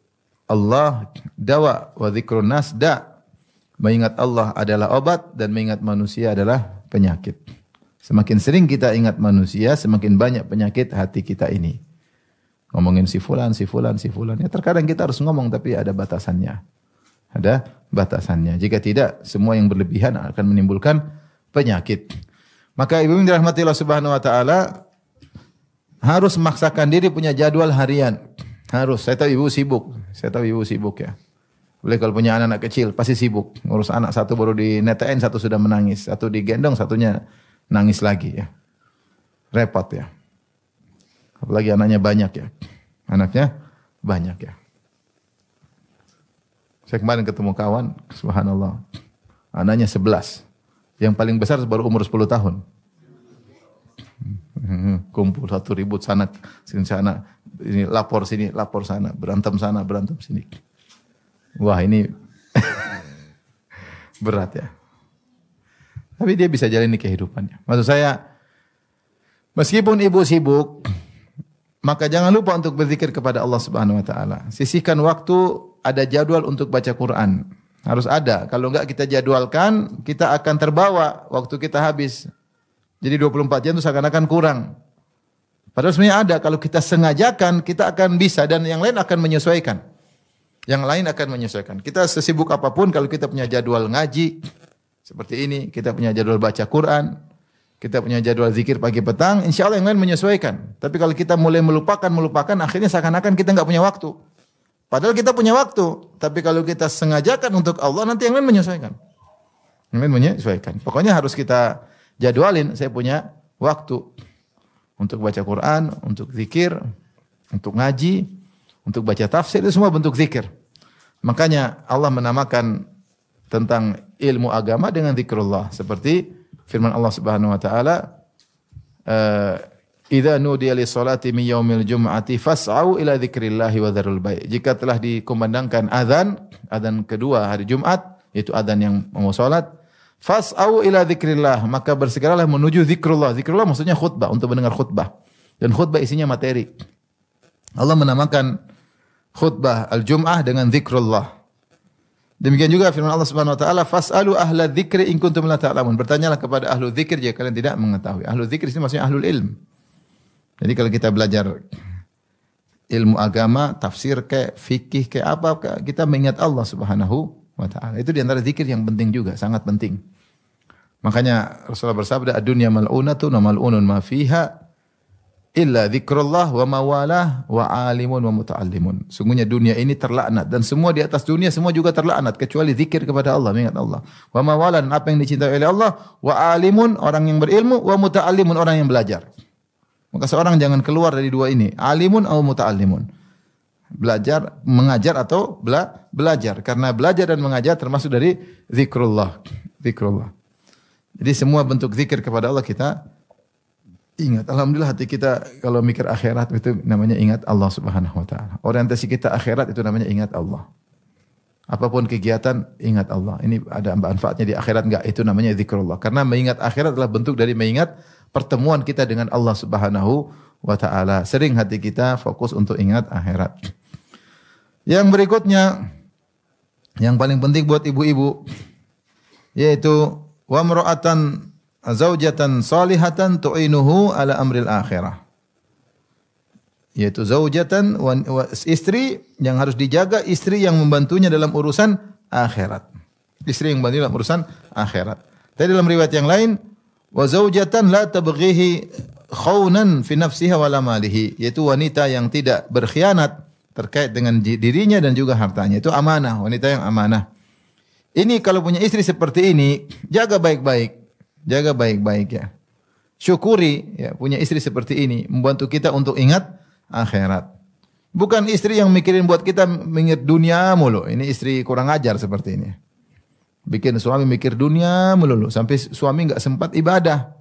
Allah dawa wa zikrun nas da. Mengingat Allah adalah obat dan mengingat manusia adalah penyakit. Semakin sering kita ingat manusia, semakin banyak penyakit hati kita ini. Ngomongin si fulan. Ya terkadang kita harus ngomong tapi ada batasannya. Ada batasannya. Jika tidak, semua yang berlebihan akan menimbulkan penyakit. Maka ibu yang dirahmati Allah Subhanahu wa taala harus memaksakan diri punya jadwal harian. Harus. Saya tahu ibu sibuk ya. Boleh kalau punya anak-anak kecil pasti sibuk. Ngurus anak satu baru dinetain, satu sudah menangis, satu digendong, satunya nangis lagi ya. Repot ya. Apalagi anaknya banyak ya. Anaknya banyak ya. Saya kemarin ketemu kawan, subhanallah. Anaknya 11. Yang paling besar baru umur 10 tahun. Kumpul satu ribut sana, sini sana. Ini lapor sini, lapor sana. Berantem sana, berantem sini. Wah ini berat ya. Tapi dia bisa jalani kehidupannya. Maksud saya, meskipun ibu sibuk, maka jangan lupa untuk berzikir kepada Allah Subhanahu wa taala. Sisihkan waktu, ada jadwal untuk baca Quran. Harus ada. Kalau enggak kita jadwalkan, kita akan terbawa waktu kita habis. Jadi 24 jam itu seakan-akan kurang. Padahal sebenarnya ada. Kalau kita sengajakan, kita akan bisa dan yang lain akan menyesuaikan. Yang lain akan menyesuaikan. Kita sesibuk apapun kalau kita punya jadwal ngaji seperti ini, kita punya jadwal baca Quran, kita punya jadwal zikir pagi petang, insya Allah yang lain menyesuaikan. Tapi kalau kita mulai melupakan, akhirnya seakan-akan kita enggak punya waktu. Padahal kita punya waktu. Tapi kalau kita sengajakan untuk Allah, nanti yang lain menyesuaikan. Yang lain menyesuaikan. Pokoknya harus kita jadwalin, saya punya waktu untuk baca Quran, untuk zikir, untuk ngaji, untuk baca tafsir, itu semua bentuk zikir. Makanya Allah menamakan tentang ilmu agama dengan zikrullah. Seperti firman Allah Subhanahu wa taala, "Idza nudiya lis-salati min yaumil jum'ati fas'au ila dzikrillahi wa dzarul bai'." Jika telah dikumandangkan azan kedua hari Jumat, yaitu azan yang mau salat, fas'au ila dzikrillah, maka bersegeralah menuju zikrullah. Zikrullah maksudnya khutbah, untuk mendengar khutbah. Dan khutbah isinya materi. Allah menamakan khutbah al-Jum'ah dengan zikrullah. Demikian juga firman Allah Subhanahu wa taala, "Fas'alu ahla dzikri in kuntum la ta'lamun." Bertanyalah kepada ahlu dzikir jika kalian tidak mengetahui. Ahlu dzikir ini maksudnya ahlul ilm. Jadi kalau kita belajar ilmu agama, tafsir kayak fikih kayak apa, kita mengingat Allah Subhanahu wa taala. Itu di antara zikir yang penting juga, sangat penting. Makanya Rasulullah bersabda, "Ad-dunya mal'unatun wa mal'unun ma fiha illa dzikrullah wa mawalah wa alimun wa muta'allimun." Sungguhnya dunia ini terlaknat dan semua di atas dunia semua juga terlaknat kecuali zikir kepada Allah, mengingat Allah. Wa mawalah, apa yang dicintai oleh Allah, wa alimun, orang yang berilmu, wa muta'allimun, orang yang belajar. Maka seorang jangan keluar dari dua ini, alimun atau muta'allimun. Belajar, mengajar atau belajar. Karena belajar dan mengajar termasuk dari zikrullah. Zikrullah. Jadi semua bentuk zikir kepada Allah kita ingat. Alhamdulillah hati kita kalau mikir akhirat itu namanya ingat Allah Subhanahu wa taala. Orientasi kita akhirat itu namanya ingat Allah. Apapun kegiatan ingat Allah. Ini ada manfaatnya di akhirat enggak? Itu namanya zikrullah. Karena mengingat akhirat adalah bentuk dari mengingat pertemuan kita dengan Allah Subhanahu wa taala. Sering hati kita fokus untuk ingat akhirat. Yang berikutnya yang paling penting buat ibu-ibu yaitu wa mar'atan zaujatan salihatan tu'inuhu ala amril akhirah. Yaitu zaujatan, istri yang harus dijaga, istri yang membantunya dalam urusan akhirat. Istri yang membantu dalam urusan akhirat. Tadi dalam riwayat yang lain, wa zaujatan la tabghihi khawnan fi nafsiha wala malihi, yaitu wanita yang tidak berkhianat terkait dengan dirinya dan juga hartanya. Itu amanah, wanita yang amanah. Ini kalau punya istri seperti ini, jaga baik-baik. Jaga baik-baik ya. Syukuri ya punya istri seperti ini, membantu kita untuk ingat akhirat. Bukan istri yang mikirin buat kita mengingat dunia mulu. Ini istri kurang ajar seperti ini. Bikin suami mikir dunia mulu sampai suami enggak sempat ibadah.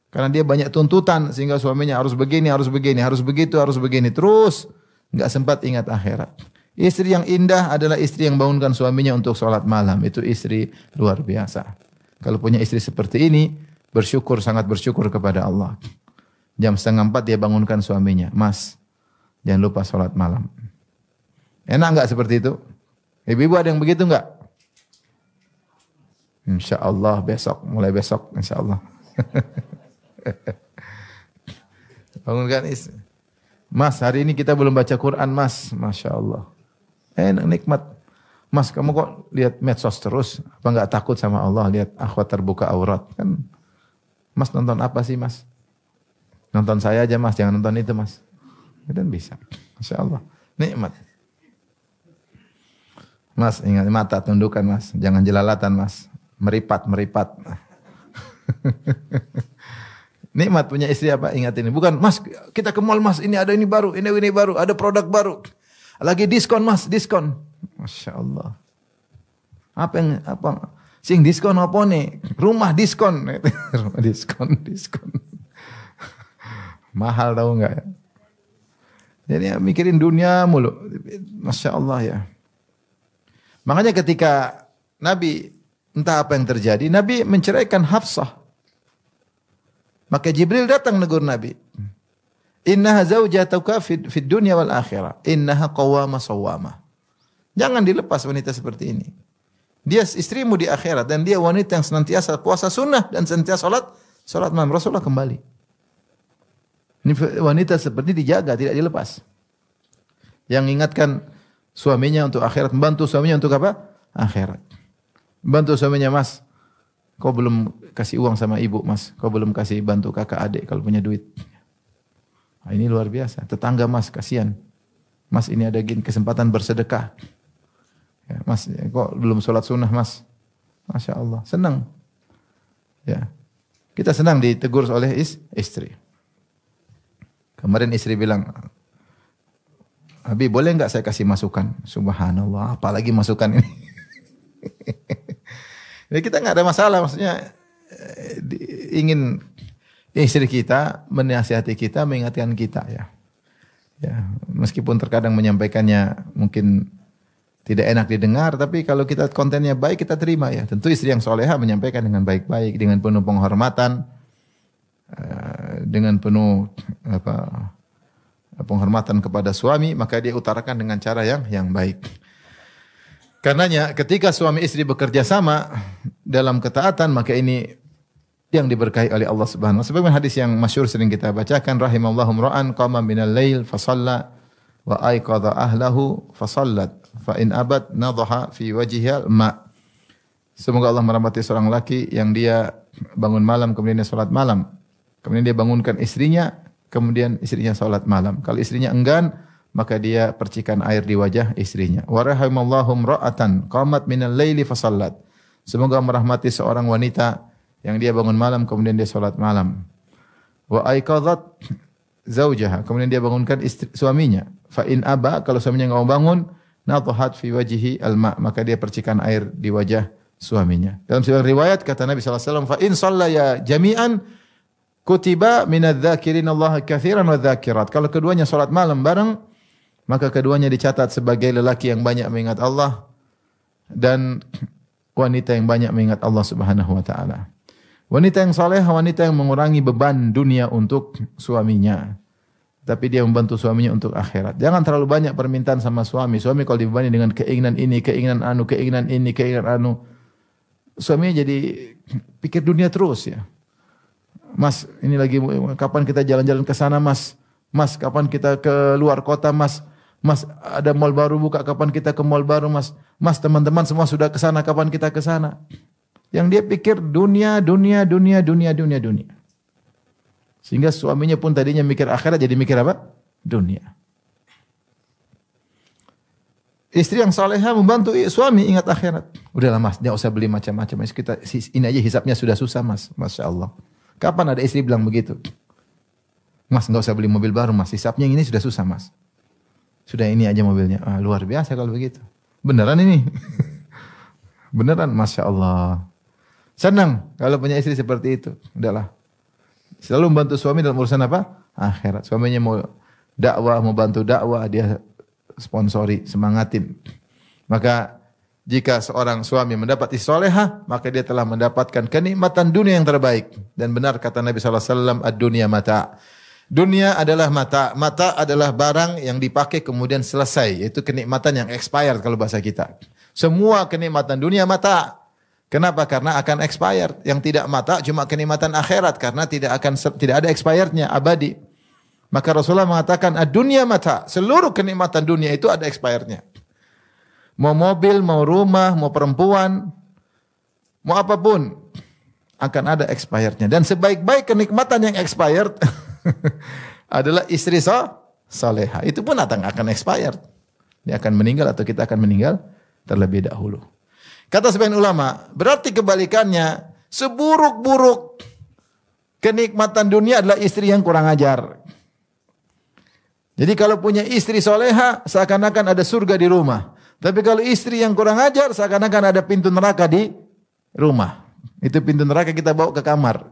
Karena dia banyak tuntutan sehingga suaminya harus begini, harus begini, harus begitu, harus begini terus enggak sempat ingat akhirat. Istri yang indah adalah istri yang bangunkan suaminya untuk sholat malam. Itu istri luar biasa. Kalau punya istri seperti ini, bersyukur, sangat bersyukur kepada Allah. Jam 3:30 dia bangunkan suaminya. Mas, jangan lupa sholat malam. Enak enggak seperti itu? Ibu-ibu ada yang begitu enggak? Insya Allah besok, mulai besok insya Allah. Bangunkan istri. Mas, hari ini kita belum baca Quran, Mas. Masya Allah. Enak, nikmat. Mas, kamu kok lihat medsos terus? Apa enggak takut sama Allah lihat akhwat terbuka aurat? Kan Mas nonton apa sih, Mas? Nonton saya aja, Mas. Jangan nonton itu, Mas. Dan bisa. Masya Allah. Nikmat. Mas, ingat mata tundukkan, Mas. Jangan jelalatan, Mas. Meripat. Nikmat punya istri apa? Ingat ini. Bukan, Mas, kita ke mall, Mas. Ini ada ini baru, ini baru, ada produk baru. Lagi diskon, Mas, diskon. Masya Allah. Apa? Sing diskon apa nih? Rumah diskon. Rumah diskon. Mahal tahu enggak ya? Jadi ya, mikirin dunia mulu. Masya Allah ya. Makanya ketika Nabi, entah apa yang terjadi, Nabi menceraikan Hafsah. Maka Jibril datang negur Nabi. Innaha zawjatuka fid dunya wal akhirah. Innaha qawwama sawwama. Jangan dilepas wanita seperti ini. Dia istrimu di akhirat dan dia wanita yang senantiasa puasa sunnah dan senantiasa salat malam. Rasulullah kembali. Ini wanita seperti dijaga, tidak dilepas. Yang ingatkan suaminya untuk akhirat, membantu suaminya untuk apa? Akhirat. Bantu suaminya, Mas. Kau belum kasih uang sama ibu, Mas. Kau belum kasih bantu kakak adik kalau punya duit. Nah, ini luar biasa. Tetangga, Mas, kasihan. Mas, ini ada kesempatan bersedekah. Ya, Mas, kok belum sholat sunnah, Mas? Masya Allah. Senang. Ya. Kita senang ditegur oleh istri. Kemarin istri bilang, Abi, boleh enggak saya kasih masukan? Subhanallah, apalagi masukan ini. Jadi kita enggak ada masalah, maksudnya ingin istri kita menasihati kita, mengingatkan kita ya. Ya, meskipun terkadang menyampaikannya mungkin tidak enak didengar, tapi kalau kita kontennya baik kita terima ya. Tentu istri yang soleha menyampaikan dengan baik-baik, dengan penuh penghormatan, dengan penuh penghormatan kepada suami, maka dia utarakan dengan cara yang baik. Karenanya ketika suami istri bekerja sama dalam ketaatan, maka ini yang diberkahi oleh Allah Subhanahu wa taala. Sebagaimana hadis yang masyhur sering kita bacakan, rahimallahu imra'an qama minal lail fa shalla wa aiqadha ahlahu fa shallat fa in abad nadhaha fi wajhiha ma. Semoga Allah merahmati seorang laki yang dia bangun malam kemudian dia salat malam. Kemudian dia bangunkan istrinya, kemudian istrinya salat malam. Kalau istrinya enggan, maka dia percikan air di wajah istrinya. Wa rahimallahu imra'atan qamat minal laili fa shallat. Semoga merahmati seorang wanita yang dia bangun malam kemudian dia salat malam. Wa aiqadhat zaujaha, kemudian dia bangunkan suaminya. Fa in aba, kalau suaminya enggak mau bangun, nadhahat fi wajhihi alma, maka dia percikan air di wajah suaminya. Dalam sebuah riwayat kata Nabi sallallahu alaihi wasallam, fa in shallaya jami'an kutiba minadz-dzakirin Allah katsiran wa dzakirat. Kalau keduanya salat malam bareng, maka keduanya dicatat sebagai lelaki yang banyak mengingat Allah dan wanita yang banyak mengingat Allah Subhanahu wa taala. Wanita yang saleh, wanita yang mengurangi beban dunia untuk suaminya, tapi dia membantu suaminya untuk akhirat. Jangan terlalu banyak permintaan sama suami. Suami kalau dibebani dengan keinginan ini, keinginan anu, keinginan ini, keinginan anu, suaminya jadi pikir dunia terus ya. Mas, ini lagi kapan kita jalan-jalan ke sana, Mas? Mas, kapan kita ke luar kota, Mas? Mas, ada mall baru buka, kapan kita ke mall baru, Mas? Mas, teman-teman semua sudah ke sana, kapan kita ke sana? Yang dia pikir dunia. Sehingga suaminya pun tadinya mikir akhirat jadi mikir apa? Dunia. Istri yang salehah membantu suami ingat akhirat. Udahlah, Mas, jangan usah beli macam-macam. Kita ini aja hisapnya sudah susah, Mas. Masya Allah. Kapan ada istri bilang begitu? Mas, enggak usah beli mobil baru, Mas. Hisapnya ini sudah susah, Mas. Sudah ini aja mobilnya. Ah, luar biasa kalau begitu. Beneran ini. Beneran, Masya Allah. Senang kalau punya istri seperti itu. Udahlah. Selalu membantu suami dalam urusan apa? Akhirat. Suaminya mau dakwah, mau bantu dakwah, dia sponsori, semangatin. Maka jika seorang suami mendapat istri solehah, maka dia telah mendapatkan kenikmatan dunia yang terbaik. Dan benar kata Nabi SAW, ad-dunya mata'. Dunia adalah mata. Mata adalah barang yang dipakai kemudian selesai. Itu kenikmatan yang expired kalau bahasa kita. Semua kenikmatan dunia mata. Kenapa? Karena akan expired. Yang tidak mata cuma kenikmatan akhirat karena tidak ada expirednya, abadi. Maka Rasulullah mengatakan ad-dunya mata. Seluruh kenikmatan dunia itu ada expirednya. Mau mobil, mau rumah, mau perempuan, mau apapun akan ada expirednya. Dan sebaik-baik kenikmatan yang expired adalah istri salehah. Itu pun akan expired. Dia akan meninggal atau kita akan meninggal terlebih dahulu. Kata sebagian ulama, berarti kebalikannya, seburuk-buruk kenikmatan dunia adalah istri yang kurang ajar. Jadi kalau punya istri soleha, seakan-akan ada surga di rumah. Tapi kalau istri yang kurang ajar, seakan-akan ada pintu neraka di rumah. Itu pintu neraka kita bawa ke kamar.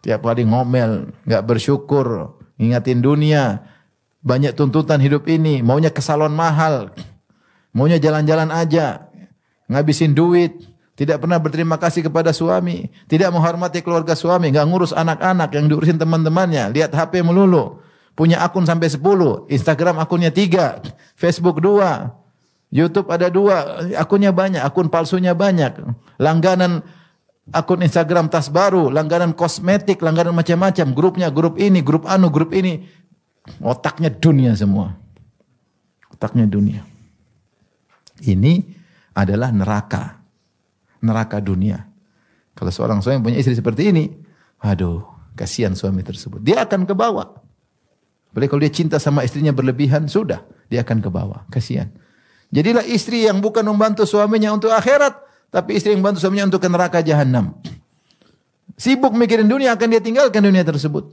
Tiap hari ngomel, gak bersyukur, ngingatin dunia, banyak tuntutan hidup ini, maunya ke salon mahal, maunya jalan-jalan aja, ngabisin duit, tidak pernah berterima kasih kepada suami, tidak menghormati keluarga suami, enggak ngurus anak-anak yang diurusin teman-temannya, lihat HP melulu, punya akun sampai 10, Instagram akunnya 3, Facebook 2, YouTube ada 2, akunnya banyak, akun palsunya banyak, langganan akun Instagram tas baru, langganan kosmetik, langganan macam-macam, grupnya grup ini, grup anu, grup ini, otaknya dunia semua, otaknya dunia. Ini adalah neraka dunia. Kalau seorang suami punya istri seperti ini, aduh, kasihan suami tersebut. Dia akan ke bawah. Apalagi kalau dia cinta sama istrinya berlebihan, sudah, dia akan ke bawah. Kasihan. Jadilah istri yang bukan membantu suaminya untuk akhirat, tapi istri yang membantu suaminya untuk ke neraka jahanam. Sibuk mikirin dunia, akan dia tinggalkan dunia tersebut.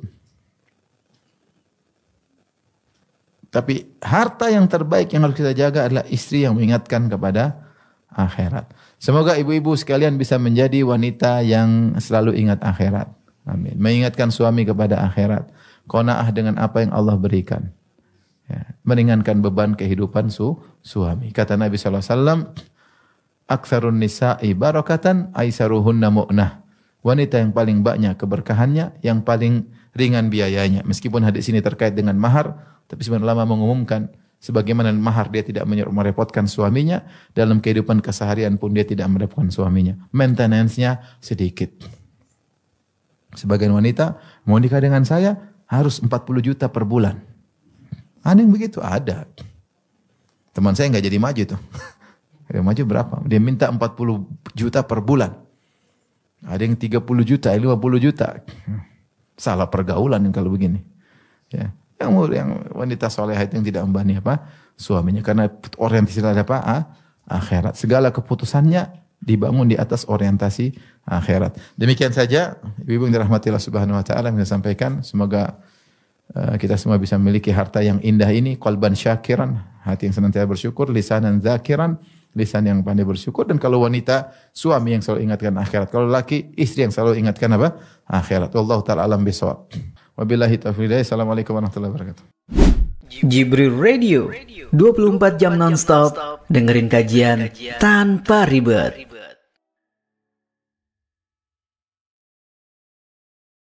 Tapi harta yang terbaik yang harus kita jaga adalah istri yang mengingatkan kepada akhirat. Semoga ibu-ibu sekalian bisa menjadi wanita yang selalu ingat akhirat. Amin. Mengingatkan suami kepada akhirat. Qanaah dengan apa yang Allah berikan. Ya. Meringankan beban kehidupan suami. Kata Nabi SAW, aktsarun nisa'i barakatan aisaruhunna mu'nah. Wanita yang paling banyak keberkahannya, yang paling ringan biayanya. Meskipun hadis ini terkait dengan mahar, tapi sebenarnya ulama mengumumkan sebagaimana mahar dia tidak merepotkan suaminya, dalam kehidupan keseharian pun dia tidak merepotkan suaminya. Maintenance-nya sedikit. Sebagian wanita mau nikah dengan saya harus 40 juta per bulan. Ada yang begitu? Ada. Teman saya enggak jadi maju tuh. Dia maju berapa? Dia minta 40 juta per bulan. Ada yang 30 juta, 50 juta. Salah pergaulan kalau begini. Ya. Yang wanita solehah itu yang tidak membani apa? Suaminya. Karena orientasi apa? Akhirat. Segala keputusannya dibangun di atas orientasi akhirat. Demikian saja, ibu-ibu yang dirahmati Allah Subhanahu wa taala yang saya sampaikan. Semoga kita semua bisa memiliki harta yang indah ini, qalban syakiran, hati yang senantiasa bersyukur, lisanan zakiran, lisan yang pandai bersyukur. Dan kalau wanita, suami yang selalu ingatkan akhirat. Kalau laki, istri yang selalu ingatkan apa? Akhirat. Wallahu ta'ala alam bisawab. Wabillahi taufiq. Assalamualaikum warahmatullahi wabarakatuh. Jibril Radio 24 jam nonstop dengerin kajian tanpa ribet.